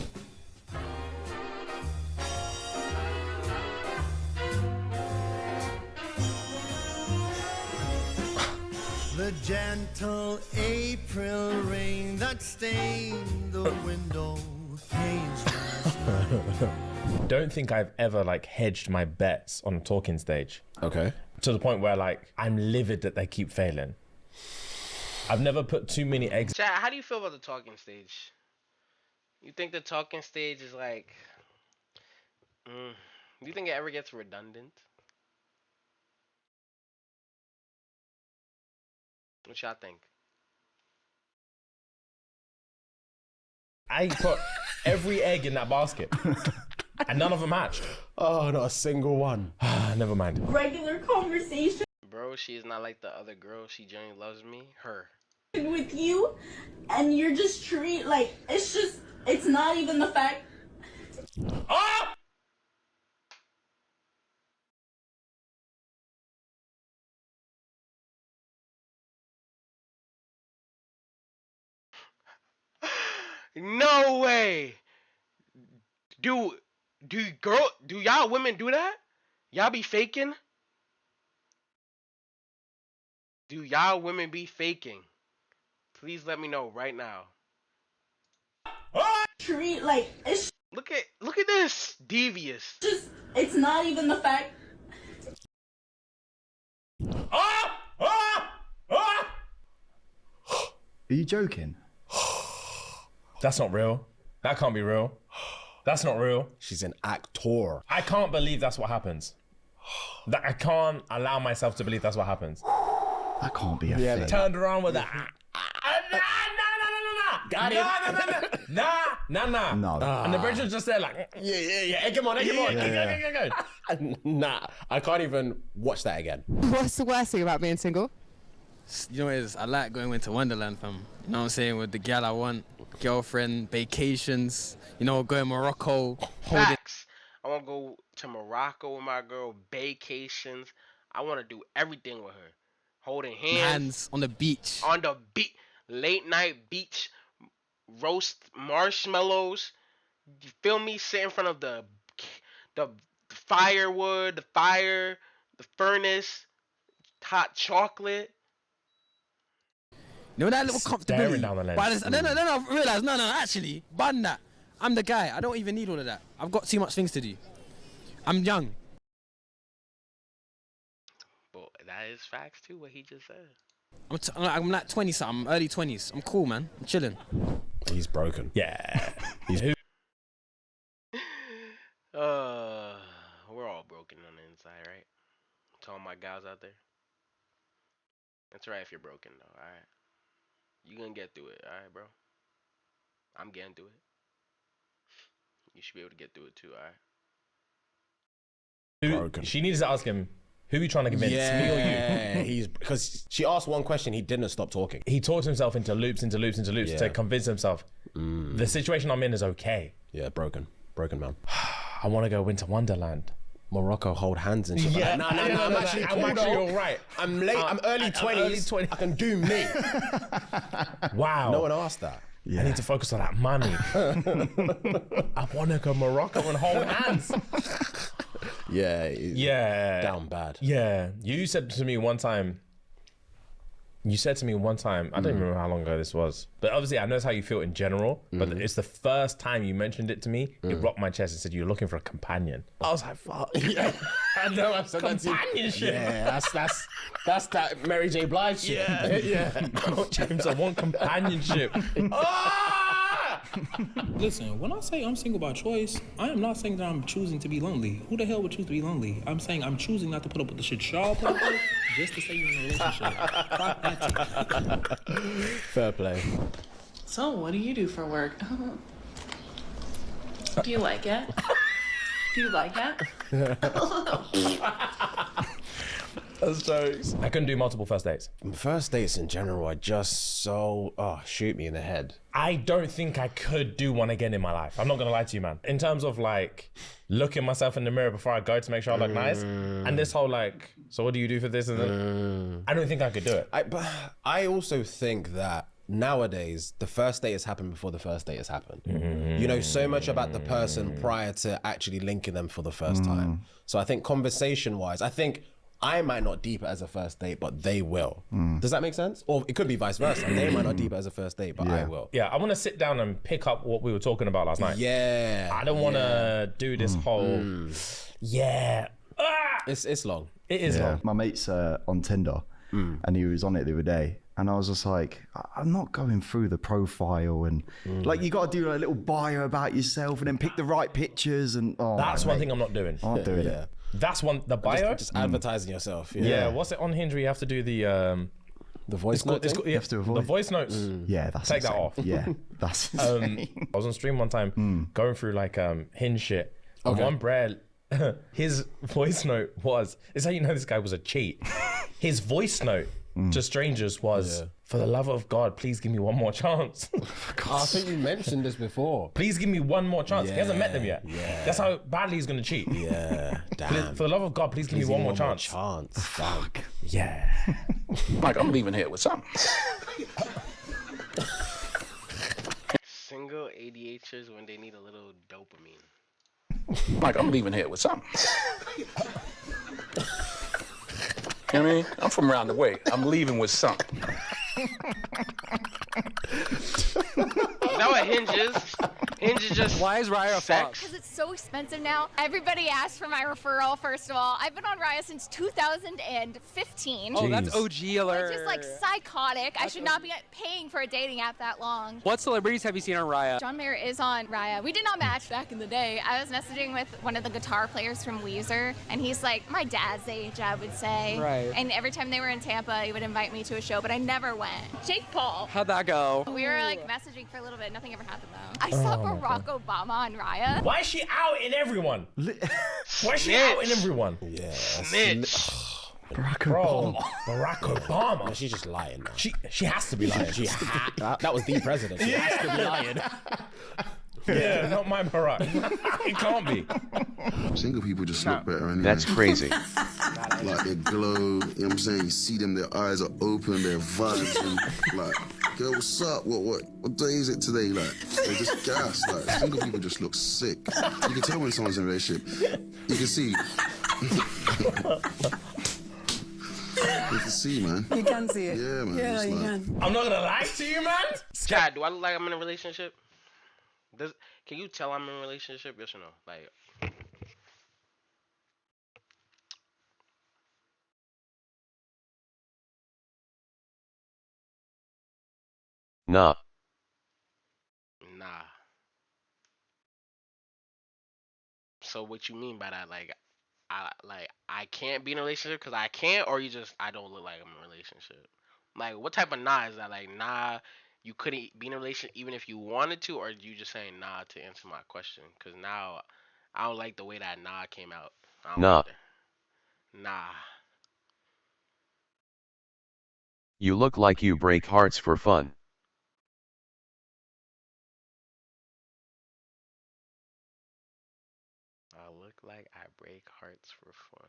Speaker 16: The gentle April rain that stained the window panes last night.
Speaker 15: Don't think I've ever like hedged my bets on a talking stage.
Speaker 6: Okay.
Speaker 15: To the point where like I'm livid that they keep failing. I've never put too many eggs.
Speaker 1: Chad, how do you feel about the talking stage? You think the talking stage is like... do you think it ever gets redundant? What y'all think?
Speaker 15: I put every egg in that basket. And none of them hatched.
Speaker 6: Oh, not a single one.
Speaker 15: Never mind.
Speaker 17: Regular conversation
Speaker 1: Bro, she is not like the other girl. She genuinely loves me. Her.
Speaker 17: with you, and you're just like, it's not even the fact.
Speaker 15: Ah!
Speaker 1: No way! Dude, Do y'all women do that? Y'all be faking? Do y'all women be faking? Please let me know right now.
Speaker 17: Treat like it's
Speaker 1: Look at this, Devious.
Speaker 17: just it's not even the fact.
Speaker 7: Are you joking?
Speaker 15: That's not real. That can't be real. That's not real.
Speaker 6: She's an actor.
Speaker 15: I can't believe that's what happens. I can't allow myself to believe that's what happens.
Speaker 7: That can't be a thing.
Speaker 15: Turned around with that. Nah.
Speaker 7: No.
Speaker 15: And the bridge was just there like,
Speaker 6: Yeah. Egg him on. Nah, I can't even watch that again.
Speaker 18: What's the worst thing about being single?
Speaker 19: You know what it is? I like going into Wonderland, fam. You know what I'm saying? With the gal I want, girlfriend, vacations, you know, going Morocco, holding.
Speaker 1: Facts. I want to go to Morocco with my girl, vacations. I want to do everything with her. Holding hands.
Speaker 19: On the beach.
Speaker 1: On the beach. Late night beach. Roast marshmallows. You feel me? Sit in front of the firewood, the furnace, hot chocolate.
Speaker 19: You know that little comfortability.
Speaker 15: Down the lens.
Speaker 19: No, realize, actually, bun that. I'm the guy. I don't even need all of that. I've got too much things to do. I'm young.
Speaker 1: But that is facts too, what he just said.
Speaker 19: I'm like 20 something, early 20s. I'm cool, man. I'm chilling.
Speaker 6: He's broken.
Speaker 15: Yeah.
Speaker 1: We're all broken on the inside, right? To all my guys out there. That's right if you're broken though, alright? You gonna get through it, alright, bro? I'm getting through it. You should be able to get through it too, alright?
Speaker 15: She needs to ask him, who are you trying to convince, me or you?
Speaker 6: Yeah, because she asked one question, he didn't stop talking.
Speaker 15: He talked himself into loops to convince himself the situation I'm in is okay.
Speaker 6: Yeah, broken man.
Speaker 15: I want to go Winter Wonderland.
Speaker 6: Morocco, hold hands and shit.
Speaker 15: Yeah.
Speaker 6: No, I'm actually cool,
Speaker 15: all right.
Speaker 6: I'm late. I'm early 20s. I can do me.
Speaker 15: Wow.
Speaker 6: No one asked that.
Speaker 15: Yeah. I need to focus on that money. I want to go Morocco and hold hands.
Speaker 6: Yeah. Down bad.
Speaker 15: Yeah. You said to me one time, I don't remember how long ago this was, but obviously I know that's how you feel in general, but it's the first time you mentioned it to me, it rocked my chest and said, you're looking for a companion. I was like, fuck.
Speaker 6: Yeah. I know, I've said
Speaker 15: companionship.
Speaker 6: Yeah, that's that Mary J. Blige shit.
Speaker 15: Yeah. James, I want companionship.
Speaker 14: Listen, when I say I'm single by choice, I am not saying that I'm choosing to be lonely. Who the hell would choose to be lonely? I'm saying I'm choosing not to put up with the shit y'all put up with just to say you're in a relationship. Fuck that shit.
Speaker 6: Fair play.
Speaker 20: So, what do you do for work? Do you like it? Do you like it?
Speaker 15: That's jokes. I couldn't do multiple first dates.
Speaker 6: First dates in general are just shoot me in the head.
Speaker 15: I don't think I could do one again in my life. I'm not gonna lie to you, man. In terms of like looking myself in the mirror before I go to make sure I look nice, and this whole like, so what do you do for this and that? I don't think I could do it.
Speaker 6: But I also think that nowadays the first date has happened before the first date has happened. You know so much about the person prior to actually linking them for the first time. So I think conversation-wise, I think I might not deep it as a first date, but they will. Does that make sense? Or it could be vice versa. They might not deep it as a first date, but I will.
Speaker 15: Yeah, I want to sit down and pick up what we were talking about last night.
Speaker 6: Yeah.
Speaker 15: I don't want to do this whole... Yeah.
Speaker 6: It's long.
Speaker 15: It is long.
Speaker 7: My mate's on Tinder, and he was on it the other day. And I was just like, I'm not going through the profile and like you got to do a little bio about yourself and then pick the right pictures and
Speaker 15: that's one thing I'm not doing.
Speaker 7: I'm not doing it.
Speaker 15: That's one. The bio,
Speaker 6: just advertising yourself.
Speaker 15: Yeah. What's it on Hinge? You have to do the
Speaker 6: voice notes.
Speaker 7: You have to avoid
Speaker 15: the voice notes.
Speaker 7: Yeah, that's
Speaker 15: take
Speaker 7: insane.
Speaker 15: that off.
Speaker 7: Yeah, that's insane.
Speaker 15: I was on stream one time going through like Hinge shit. And one Brad, his voice note was. It's how you know this guy was a cheat. His voice note to strangers was, for the love of God, please give me one more chance.
Speaker 6: I think you mentioned this before.
Speaker 15: Please give me one more chance. He hasn't met them yet.
Speaker 6: Yeah.
Speaker 15: That's how badly he's going to cheat.
Speaker 6: Yeah, damn.
Speaker 15: For the love of God, please give me one more chance.
Speaker 6: Fuck.
Speaker 15: Yeah.
Speaker 5: Like, I'm leaving here with something.
Speaker 1: Single ADHDers when they need a little dopamine.
Speaker 5: Like I'm leaving here with something. You know what I mean? I'm from around the way. I'm leaving with something.
Speaker 1: Is that what Hinge is? Hinge is just
Speaker 19: Why is Raya
Speaker 1: sex?
Speaker 21: Because it's so expensive now. Everybody asked for my referral, first of all. I've been on Raya since 2015.
Speaker 19: Oh, that's OG alert.
Speaker 21: It's just like psychotic. I should not be paying for a dating app that long.
Speaker 19: What celebrities have you seen on Raya?
Speaker 21: John Mayer is on Raya. We did not match back in the day. I was messaging with one of the guitar players from Weezer, and he's like my dad's age, I would say.
Speaker 19: Right.
Speaker 21: And every time they were in Tampa, he would invite me to a show, but I never went. Jake Paul.
Speaker 19: How'd that go?
Speaker 21: We were like messaging for a little bit. Nothing ever happened though. I saw Barack Obama on Raya.
Speaker 15: Why is she out in everyone? Why is she out in everyone?
Speaker 6: Yeah.
Speaker 1: Snitch.
Speaker 7: Barack
Speaker 15: Bro,
Speaker 7: Obama.
Speaker 15: Barack Obama.
Speaker 6: No, she's just lying now.
Speaker 15: She has to be lying.
Speaker 6: That was the president. She has to be lying.
Speaker 15: Yeah, not my Barack. It can't be.
Speaker 4: Single people just look better anyway.
Speaker 2: That's crazy.
Speaker 4: Like they glow, you know what I'm saying? You see them, their eyes are open, they're vibes, and like, girl, what's up? What day is it today? Like, they're just gas. Like, single people just look sick. You can tell when someone's in a relationship. You can see. You can see, man.
Speaker 18: You can see it.
Speaker 4: Yeah, man.
Speaker 18: Yeah,
Speaker 4: it's
Speaker 18: you
Speaker 4: like-
Speaker 18: can.
Speaker 15: I'm not gonna lie to you, man.
Speaker 1: Chad, do I look like I'm in a relationship? Can you tell I'm in a relationship? Yes or no? Like,
Speaker 2: Nah.
Speaker 1: nah. So what you mean by that? I can't be in a relationship because I can't, or I don't look like I'm in a relationship. Like, what type of nah is that? Like, nah, you couldn't be in a relationship even if you wanted to, or you just saying nah to answer my question? Because now I don't like the way that nah came out. I don't
Speaker 2: Nah.
Speaker 1: like that. Nah.
Speaker 2: You look like you break hearts for fun.
Speaker 1: I look like I break hearts for fun.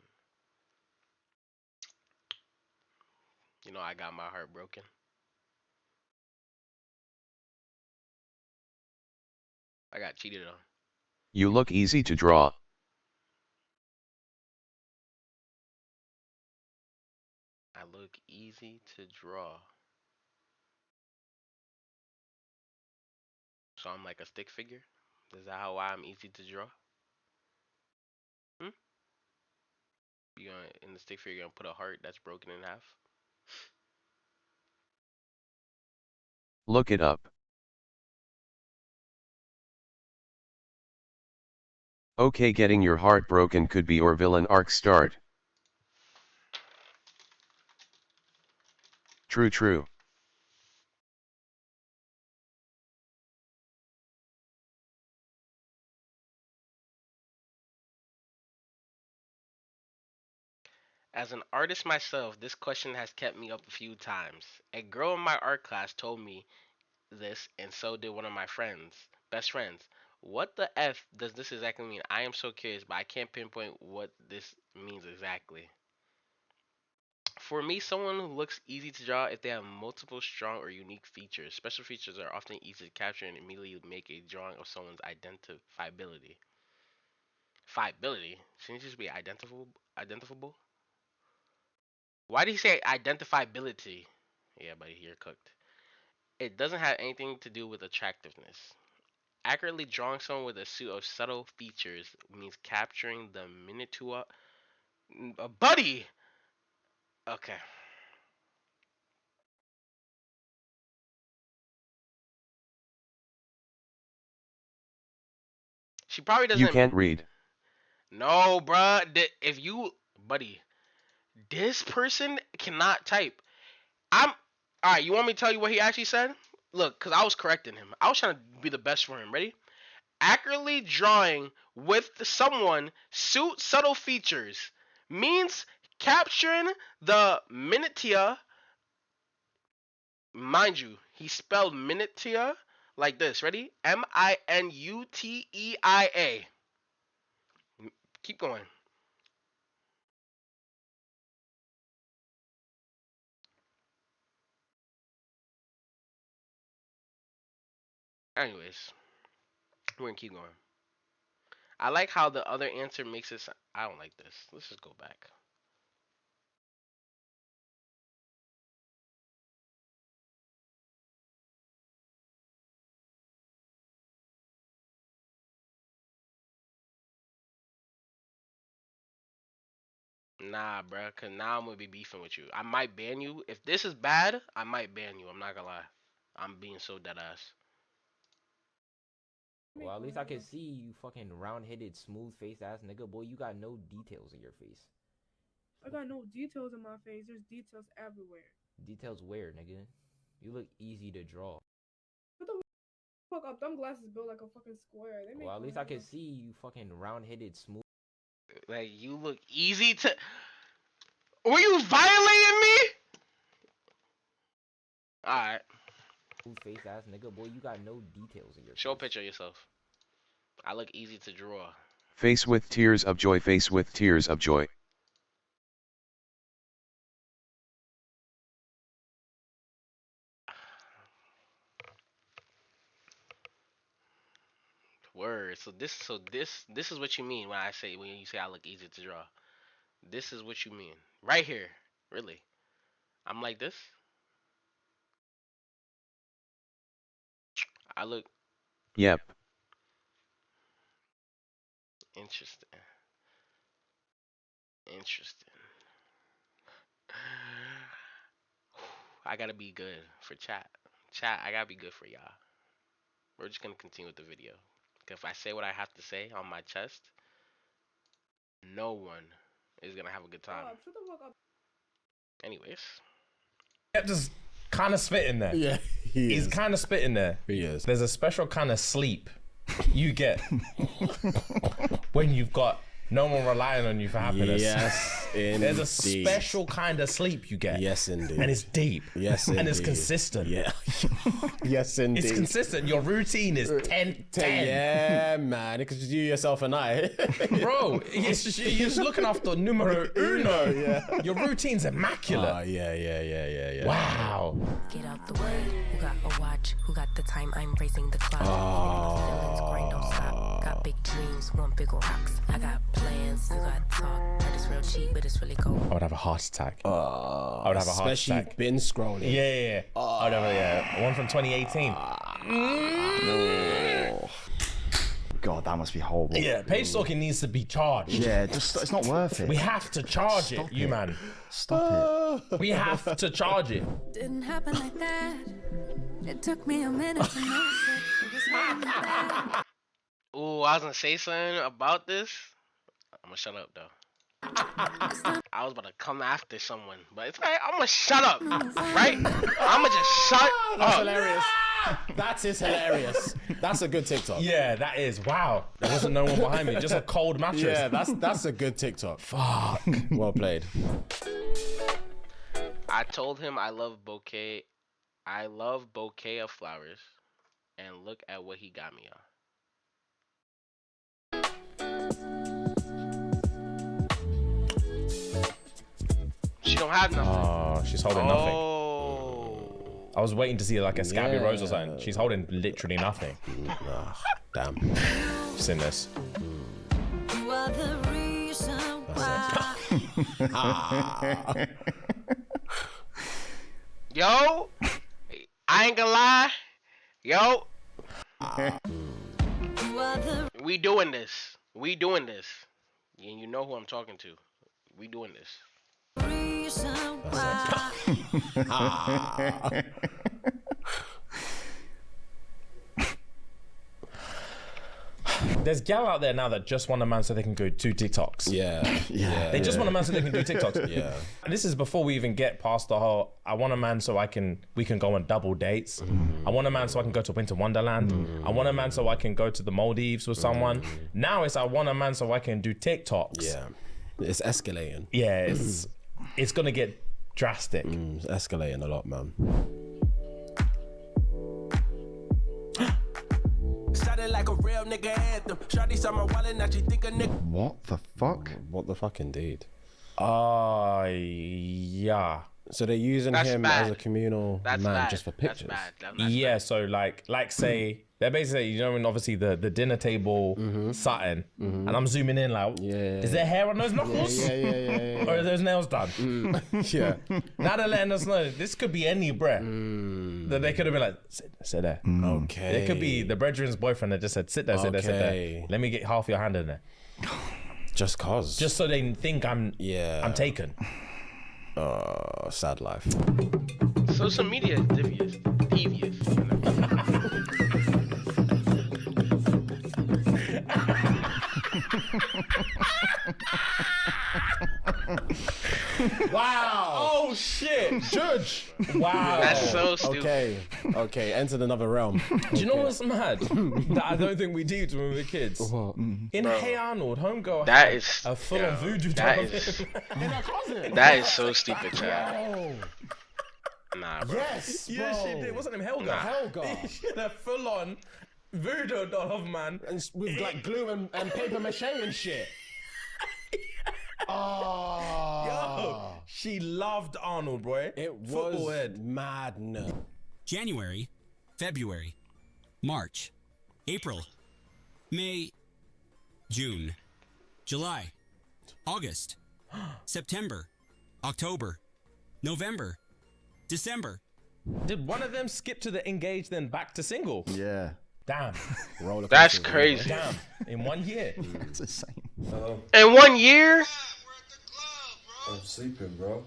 Speaker 1: You know, I got my heart broken. I got cheated on.
Speaker 2: You look easy to draw.
Speaker 1: I look easy to draw. So I'm like a stick figure? Is that why I'm easy to draw? Hmm? You gonna in the stick figure, you're gonna put a heart that's broken in half?
Speaker 2: Look it up. Okay, getting your heart broken could be your villain arc start. True.
Speaker 1: As an artist myself, this question has kept me up a few times. A girl in my art class told me this, and so did one of my best friends. What the F does this exactly mean? I am so curious, but I can't pinpoint what this means exactly. For me, someone who looks easy to draw if they have multiple strong or unique features. Special features are often easy to capture and immediately make a drawing of someone's identifiability. Fiability? Shouldn't it just be identifiable? Why did he say identifiability? Yeah, buddy, you're cooked. It doesn't have anything to do with attractiveness. Accurately drawing someone with a suit of subtle features means capturing the miniature. Buddy! Okay. She probably
Speaker 2: You
Speaker 1: doesn't.
Speaker 2: can't read.
Speaker 1: No, bruh. If you, buddy, this person cannot type. I'm. Alright, you want me to tell you what he actually said? Look, because I was correcting him. I was trying to be the best for him. Ready? Accurately drawing with someone suit subtle features means capturing the miniature. Mind you, he spelled miniature like this. Ready? Minuteia. Keep going. Anyways, we're gonna keep going. I like how the other answer makes it. I don't like this. Let's just go back. Nah, bruh, cause now I'm gonna be beefing with you. I might ban you. If this is bad, I might ban you. I'm not gonna lie. I'm being so dead ass.
Speaker 3: Well, at least I can see you fucking round-headed, smooth-faced ass nigga. Boy, you got no details in your face.
Speaker 22: I got no details in my face. There's details everywhere.
Speaker 3: Details where, nigga? You look easy to draw.
Speaker 22: What the fuck up? Them glasses built like a fucking square. They make
Speaker 3: Well, at least I can see you fucking round-headed, smooth.
Speaker 1: Like you look easy to. Were you violating me? All right.
Speaker 3: Smooth-faced ass nigga. Boy, you got no details in your
Speaker 1: Show a picture of yourself. I look easy to draw.
Speaker 2: Face with tears of joy, face with tears of joy.
Speaker 1: Word. So this is what you mean when you say I look easy to draw. This is what you mean. Right here. Really. I'm like this. I look
Speaker 2: Yep.
Speaker 1: interesting. Interesting. I gotta be good for chat. Chat, I gotta be good for y'all. We're just gonna continue with the video. Cause if I say what I have to say on my chest, no one is gonna have a good time.
Speaker 22: shut the fuck up.
Speaker 1: Anyways.
Speaker 15: Yep, just kind of spitting there.
Speaker 6: Yeah,
Speaker 15: he's kind of spitting there.
Speaker 6: He is.
Speaker 15: There's a special kind of sleep you get when you've got no one relying on you for happiness.
Speaker 6: Yes, indeed.
Speaker 15: There's a special kind of sleep you get.
Speaker 6: Yes, indeed.
Speaker 15: And it's deep.
Speaker 6: Yes,
Speaker 15: and it's
Speaker 6: indeed.
Speaker 15: consistent.
Speaker 6: Yeah. Yes, indeed.
Speaker 15: It's consistent. Your routine is 10.
Speaker 6: Yeah, man. Because you yourself and I.
Speaker 15: Bro, it's just, you're just looking after numero uno.
Speaker 6: Yeah.
Speaker 15: Your routine's immaculate.
Speaker 6: Oh, yeah.
Speaker 15: Wow.
Speaker 23: Get out the way. Who got a watch? Who got the time? I'm racing the clock. Feelings, grind, don't stop. Got big dreams, want bigger rocks. I got plans, you got talk. Heard it's real cheap, but it's really cold.
Speaker 15: I would have a heart attack. I would have a heart
Speaker 6: Especially
Speaker 15: attack.
Speaker 6: been scrolling.
Speaker 15: Yeah. I would have one from 2018.
Speaker 7: No. God, that must be horrible.
Speaker 15: Yeah, page stalking needs to be charged.
Speaker 7: Yeah, just it's not worth it.
Speaker 15: We have to charge it, you man.
Speaker 7: Stop it.
Speaker 15: We have to charge it.
Speaker 23: Didn't happen like that. It took me a minute to notice it. It was holding me back.
Speaker 1: Ooh, I was gonna say something about this. I'm gonna shut up though. I was about to come after someone, but it's right. I'm gonna shut up, right? I'm gonna just shut
Speaker 6: That's
Speaker 1: up.
Speaker 6: hilarious. That is hilarious. That's a good TikTok.
Speaker 15: Yeah, that is. Wow. There wasn't no one behind me, just a cold mattress.
Speaker 6: Yeah, that's a good TikTok. Fuck. Well played.
Speaker 1: I told him I love bouquet. I love bouquet of flowers, and look at what he got me on. She don't have nothing.
Speaker 15: Oh, she's holding nothing. I was waiting to see like a scabby rose or something. She's holding literally nothing.
Speaker 6: Damn.
Speaker 15: She's in this.
Speaker 23: You are the reason why.
Speaker 1: Yo, I ain't gonna lie. Yo, we doing this. We doing this. And you know who I'm talking to. We doing this.
Speaker 15: There's gal out there now that just want a man so they can go do TikToks.
Speaker 6: Yeah.
Speaker 15: They just want a man so they can do TikToks.
Speaker 6: Yeah.
Speaker 15: And this is before we even get past the whole, I want a man so we can go on double dates. I want a man so I can go to Winter Wonderland. I want a man so I can go to the Maldives with someone. Now it's I want a man so I can do TikToks.
Speaker 6: Yeah. It's escalating.
Speaker 15: Yeah, it's gonna get drastic.
Speaker 6: It's escalating a lot, man.
Speaker 24: Started like a real nigga anthem. Shawty saw my wallet, now she think a nigga.
Speaker 7: What the fuck?
Speaker 6: What the fuck indeed.
Speaker 15: Yeah.
Speaker 6: So they're using
Speaker 1: That's
Speaker 6: him
Speaker 1: bad.
Speaker 6: as a communal
Speaker 1: That's
Speaker 6: man
Speaker 1: bad.
Speaker 6: just for
Speaker 1: That's
Speaker 6: pictures.
Speaker 1: bad. That's
Speaker 15: Yeah, so like say they're basically, you know, when obviously the dinner table satin, and I'm zooming in like, is there hair on those knuckles?
Speaker 6: Yeah.
Speaker 15: Or are those nails done?
Speaker 6: Yeah.
Speaker 15: Now they're letting us know this could be any bruh. That they could have been like, sit there.
Speaker 6: Okay.
Speaker 15: It could be the brethren's boyfriend that just said, sit there, sit there, sit there.
Speaker 6: Okay.
Speaker 15: Let me get half your hand in there.
Speaker 6: Just cause.
Speaker 15: Just so they think I'm taken.
Speaker 6: Sad life.
Speaker 1: Social media is devious.
Speaker 6: Wow.
Speaker 15: Oh shit.
Speaker 6: Judge.
Speaker 15: Wow.
Speaker 1: That's so stupid.
Speaker 6: Okay. Entered another realm.
Speaker 15: Do you know what's mad? That I don't think we did when we were kids.
Speaker 6: What?
Speaker 15: In Hey Arnold, homegirl
Speaker 1: That
Speaker 15: had
Speaker 1: is
Speaker 15: a full-on voodoo
Speaker 1: that
Speaker 15: doll of
Speaker 1: is-
Speaker 15: him.
Speaker 1: That is so stupid, child. Nah, bro.
Speaker 6: Yes.
Speaker 15: Yeah, she did. Wasn't him Helga?
Speaker 6: Helga.
Speaker 15: She had a full-on voodoo doll of man.
Speaker 6: And with like glue and paper mache and shit. Oh.
Speaker 15: Yo, she loved Arnold, boy.
Speaker 6: It
Speaker 15: Football
Speaker 6: was
Speaker 15: head.
Speaker 6: madness.
Speaker 8: January, February, March, April, May, June, July, August, September, October, November, December.
Speaker 15: Did one of them skip to the engaged then back to single?
Speaker 7: Yeah.
Speaker 15: Damn.
Speaker 1: That's crazy.
Speaker 15: Damn. In 1 year.
Speaker 7: It's insane.
Speaker 1: In 1 year?
Speaker 9: I'm sleeping, bro.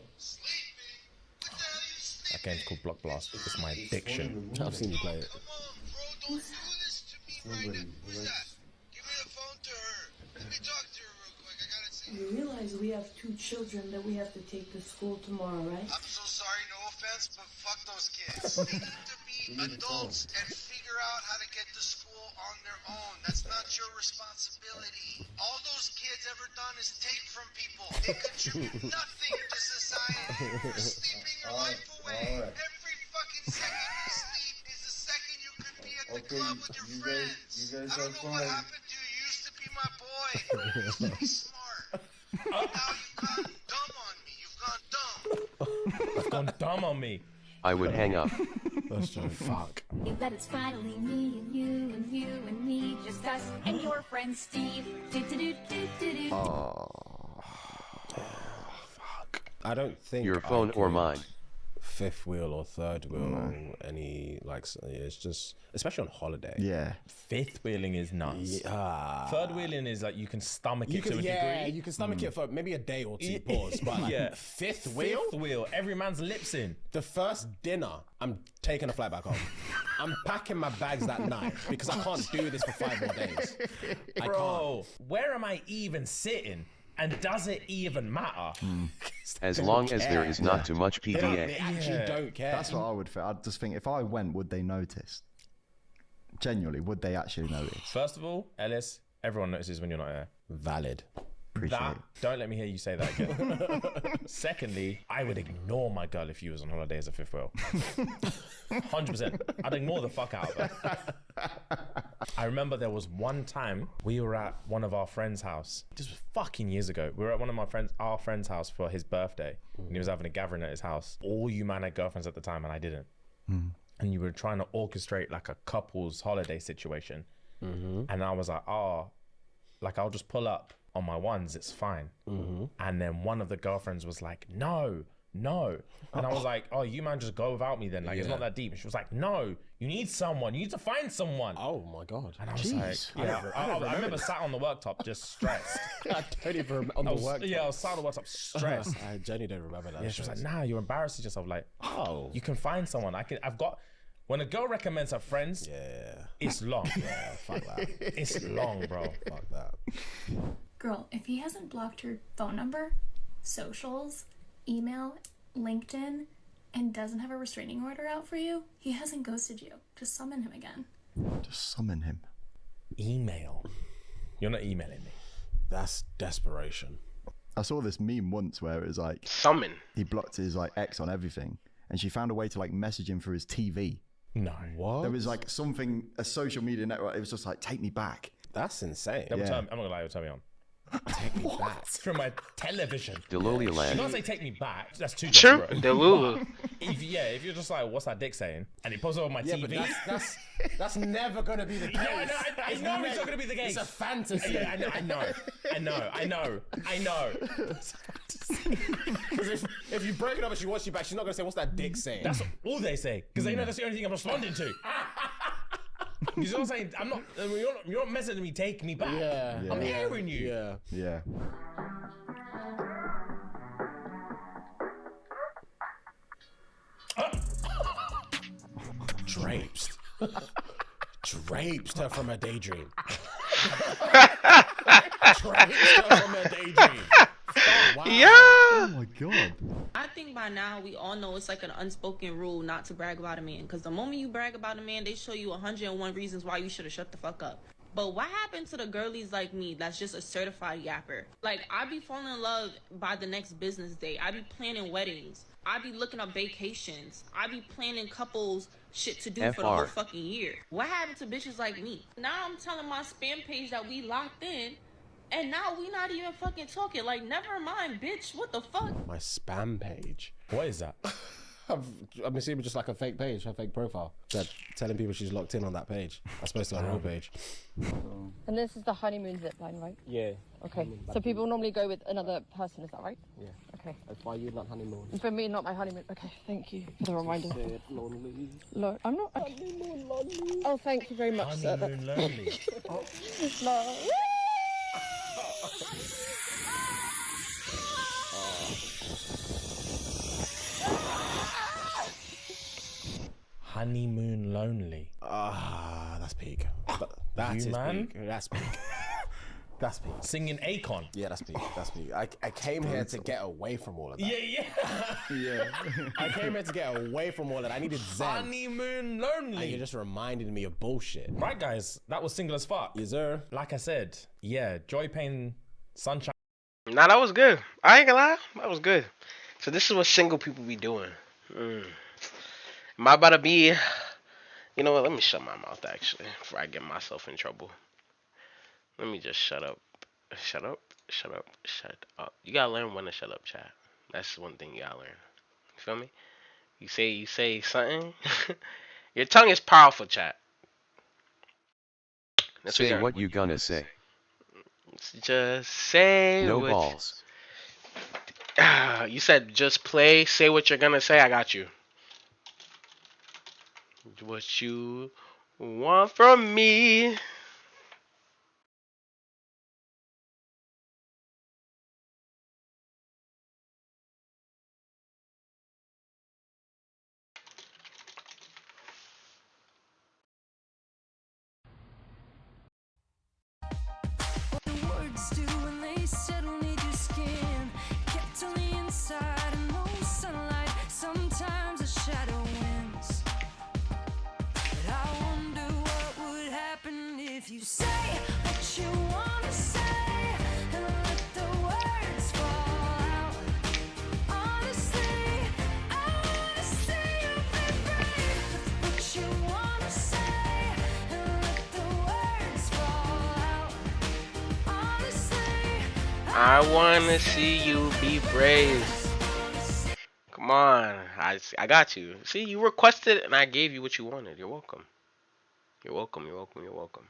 Speaker 15: That game's called Block Blast. It's my addiction.
Speaker 6: I've seen you play it.
Speaker 20: You realize we have 2 children that we have to take to school tomorrow, right?
Speaker 16: I'm so sorry, no offense, but fuck those kids. They need to be adults and figure out how to get to school on their own. That's not your responsibility. All those kids ever done is take from people. They contribute nothing to society. You're sleeping your life away. Every fucking second you sleep is a second you could be at the club with your friends.
Speaker 9: You guys
Speaker 16: I don't know what happened to you. You used to be my boy. You used to be smart. Now you've gone dumb on me. You've gone dumb.
Speaker 15: It's gone dumb on me.
Speaker 2: I would hang up.
Speaker 6: That's true. Fuck.
Speaker 10: That it's finally me and you and you and me, just us and your friend Steve. Do-do-do-do-do-do.
Speaker 6: I don't think
Speaker 2: Your phone or mine.
Speaker 6: Fifth wheel or third wheel, any like it's just especially on holiday.
Speaker 7: Yeah.
Speaker 15: Fifth wheeling is nuts.
Speaker 6: Yeah.
Speaker 15: Third wheeling is like you can stomach it to a degree.
Speaker 6: You can stomach it for maybe a day or two. Pause, but like,
Speaker 15: Yeah.
Speaker 6: fifth wheel.
Speaker 15: Fifth wheel. Every man's lips in.
Speaker 6: The first dinner, I'm taking a flight back home. I'm packing my bags that night because I can't do this for 5 more days.
Speaker 15: Bro, where am I even sitting? And does it even matter?
Speaker 2: As long as there is not too much
Speaker 6: They
Speaker 2: PDA.
Speaker 6: actually don't care.
Speaker 7: That's what I would think. I'd just think if I went, would they notice? Genuinely, would they actually notice?
Speaker 15: First of all, Ellis, everyone notices when you're not there.
Speaker 6: Valid.
Speaker 7: Appreciate
Speaker 15: That,
Speaker 7: it.
Speaker 15: don't let me hear you say that again. Secondly, I would ignore my girl if you was on holiday as a fifth wheel. 100%. I'd ignore the fuck out of her. I remember there was one time we were at one of our friends' house. This was fucking years ago. We were at one of our friend's house for his birthday, and he was having a gathering at his house. All you man had girlfriends at the time, and I didn't. And you were trying to orchestrate like a couple's holiday situation. And I was like, I'll just pull up on my ones, it's fine. And then one of the girlfriends was like, no. And I was like, oh, you man just go without me then. Like, it's not that deep. And she was like, no, you need someone. You need to find someone.
Speaker 6: Oh my God.
Speaker 15: And I was like, I remember sat on the worktop just stressed.
Speaker 6: I don't even remember on the work.
Speaker 15: Yeah, I was sat on the worktop stressed.
Speaker 6: I genuinely don't remember that.
Speaker 15: Yeah, she was like, nah, you're embarrassing yourself. Like, oh, you can find someone. When a girl recommends her friends, it's long.
Speaker 6: Yeah, fuck that.
Speaker 15: It's long, bro.
Speaker 6: Fuck that.
Speaker 10: Girl, if he hasn't blocked your phone number, socials, email, LinkedIn, and doesn't have a restraining order out for you, he hasn't ghosted you. Just summon him again.
Speaker 7: Just summon him.
Speaker 15: Email. You're not emailing me.
Speaker 6: That's desperation.
Speaker 7: I saw this meme once where it was like
Speaker 1: summon.
Speaker 7: He blocked his like ex on everything, and she found a way to like message him through his TV.
Speaker 15: No.
Speaker 6: What?
Speaker 7: There was like a social media network. It was just like, take me back.
Speaker 6: That's insane.
Speaker 15: I'm not gonna lie, it'll turn me on.
Speaker 6: Take me back.
Speaker 15: From my television.
Speaker 2: Delulu
Speaker 15: You
Speaker 2: land.
Speaker 15: can't say take me back. That's too
Speaker 1: True.
Speaker 15: desperate.
Speaker 1: Delulu.
Speaker 15: If you're just like, what's that dick saying? And it pops up on my TV.
Speaker 6: But that's never gonna be the case.
Speaker 15: I know it's not gonna be the case.
Speaker 6: It's a fantasy.
Speaker 15: Yeah, I know.
Speaker 6: Because if you break it up and she wants you back, she's not gonna say, "What's that dick saying?"
Speaker 15: That's all they say because they know that's the only thing I'm responding to. You know what I'm saying? I'm not. You're not messaging me. Take me back.
Speaker 6: Yeah.
Speaker 15: I'm hearing you.
Speaker 7: Yeah.
Speaker 6: Drapes. Drapes her from her daydream. Drapes her from her daydream. Wow.
Speaker 1: Yeah.
Speaker 7: Oh my god.
Speaker 11: I think by now we all know it's like an unspoken rule not to brag about a man. Because the moment you brag about a man, they show you 101 reasons why you should have shut the fuck up. But what happened to the girlies like me that's just a certified yapper? Like, I be falling in love by the next business day. I be planning weddings. I be looking up vacations. I be planning couples shit to do for the whole
Speaker 2: FR.
Speaker 11: fucking year. What happened to bitches like me? Now I'm telling my spam page that we locked in. And now we not even fucking talking. Like, never mind, bitch. What the fuck?
Speaker 6: My spam page.
Speaker 15: What is that?
Speaker 6: I'm assuming just like a fake page, her fake profile. That telling people she's locked in on that page. As opposed to her real page.
Speaker 12: And this is the honeymoon zip line, right?
Speaker 13: Yeah.
Speaker 12: Okay. So people normally go with another person, is that right?
Speaker 13: Yeah.
Speaker 12: Okay.
Speaker 13: That's why you're not honeymoon.
Speaker 12: And for me, not my honeymoon. Okay, thank you for the reminder.
Speaker 13: Said lonely.
Speaker 12: I'm not. Honeymoon lonely. Oh, thank you very much, sir.
Speaker 15: Honeymoon lonely.
Speaker 12: No.
Speaker 15: Honeymoon lonely.
Speaker 6: That's peak. That
Speaker 15: You
Speaker 6: is
Speaker 15: man?
Speaker 6: peak. That's peak. That's peak.
Speaker 15: Singing Akon.
Speaker 6: Yeah, that's peak. That's peak. I came here to get away from all of that.
Speaker 15: Yeah.
Speaker 6: I came here to get away from all of that. I needed zen.
Speaker 15: Honeymoon lonely.
Speaker 6: And you just reminded me of bullshit.
Speaker 15: Right, guys, that was single as fuck.
Speaker 6: Yes, sir.
Speaker 15: Like I said, yeah, joy, pain, sunshine.
Speaker 1: Nah, that was good. I ain't gonna lie. That was good. So this is what single people be doing. Am I about to be... You know what? Let me shut my mouth, actually, before I get myself in trouble. Let me just shut up. Shut up. Shut up. Shut up. You gotta learn when to shut up, chat. That's one thing you gotta learn. You feel me? You say something. Your tongue is powerful, chat. That's
Speaker 2: Say what you gonna say.
Speaker 1: Just say
Speaker 2: No
Speaker 1: what...
Speaker 2: balls.
Speaker 1: You said just play, say what you're gonna say. I got you. What you want from me?
Speaker 17: Words do when they settle need your skin. Kept on the inside and no sunlight. Sometimes a shadow wins. But I wonder what would happen if you say what you wanna say and let the words fall out. Honestly, I wanna see you be brave with what you wanna say and let the words fall out.
Speaker 1: I wanna see you be brave. Come on, I got you. See, you requested and I gave you what you wanted. You're welcome. You're welcome. You're welcome. You're welcome.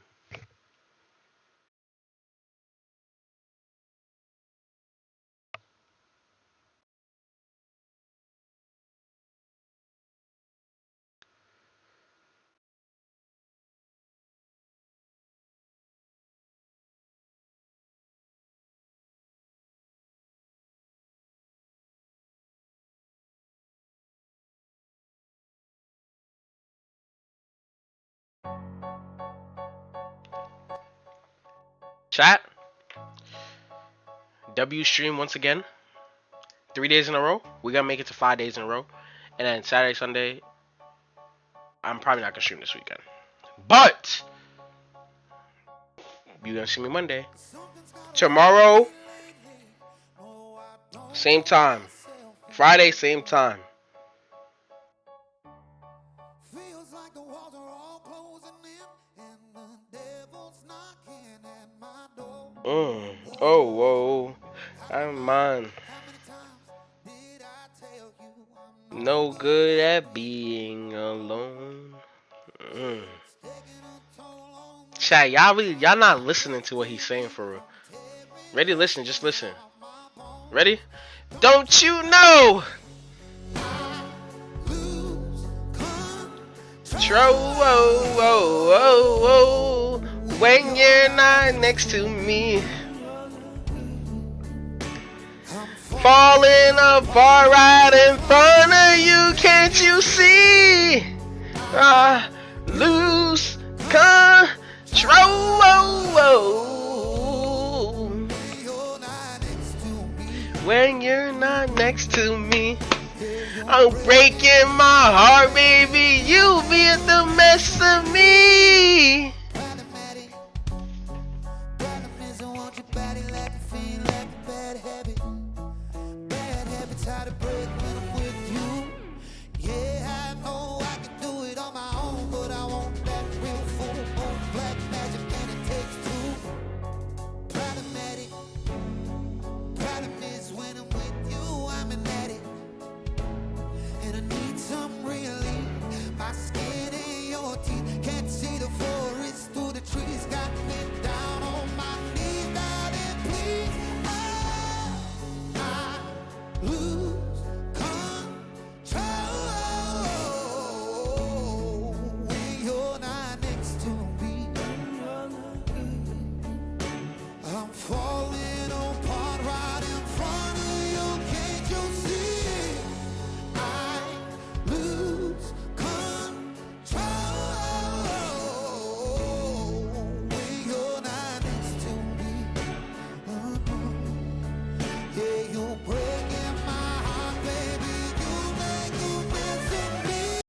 Speaker 1: Chat. W stream once again. 3 days in a row. We're gonna make it to 5 days in a row. And then Saturday, Sunday, I'm probably not gonna stream this weekend. But you're gonna see me Monday. Tomorrow, same time. Friday, same time. Oh, whoa. I'm on. No good at being alone. Mm. Chat, y'all not listening to what he's saying for real. Ready? Listen, just listen. Ready? Don't you know? Whoa, whoa, whoa, whoa. When you're not next to me. Falling apart right in front of you, can't you see? I lose control. When you're not next to me, I'm breaking my heart, baby. You be the mess of me.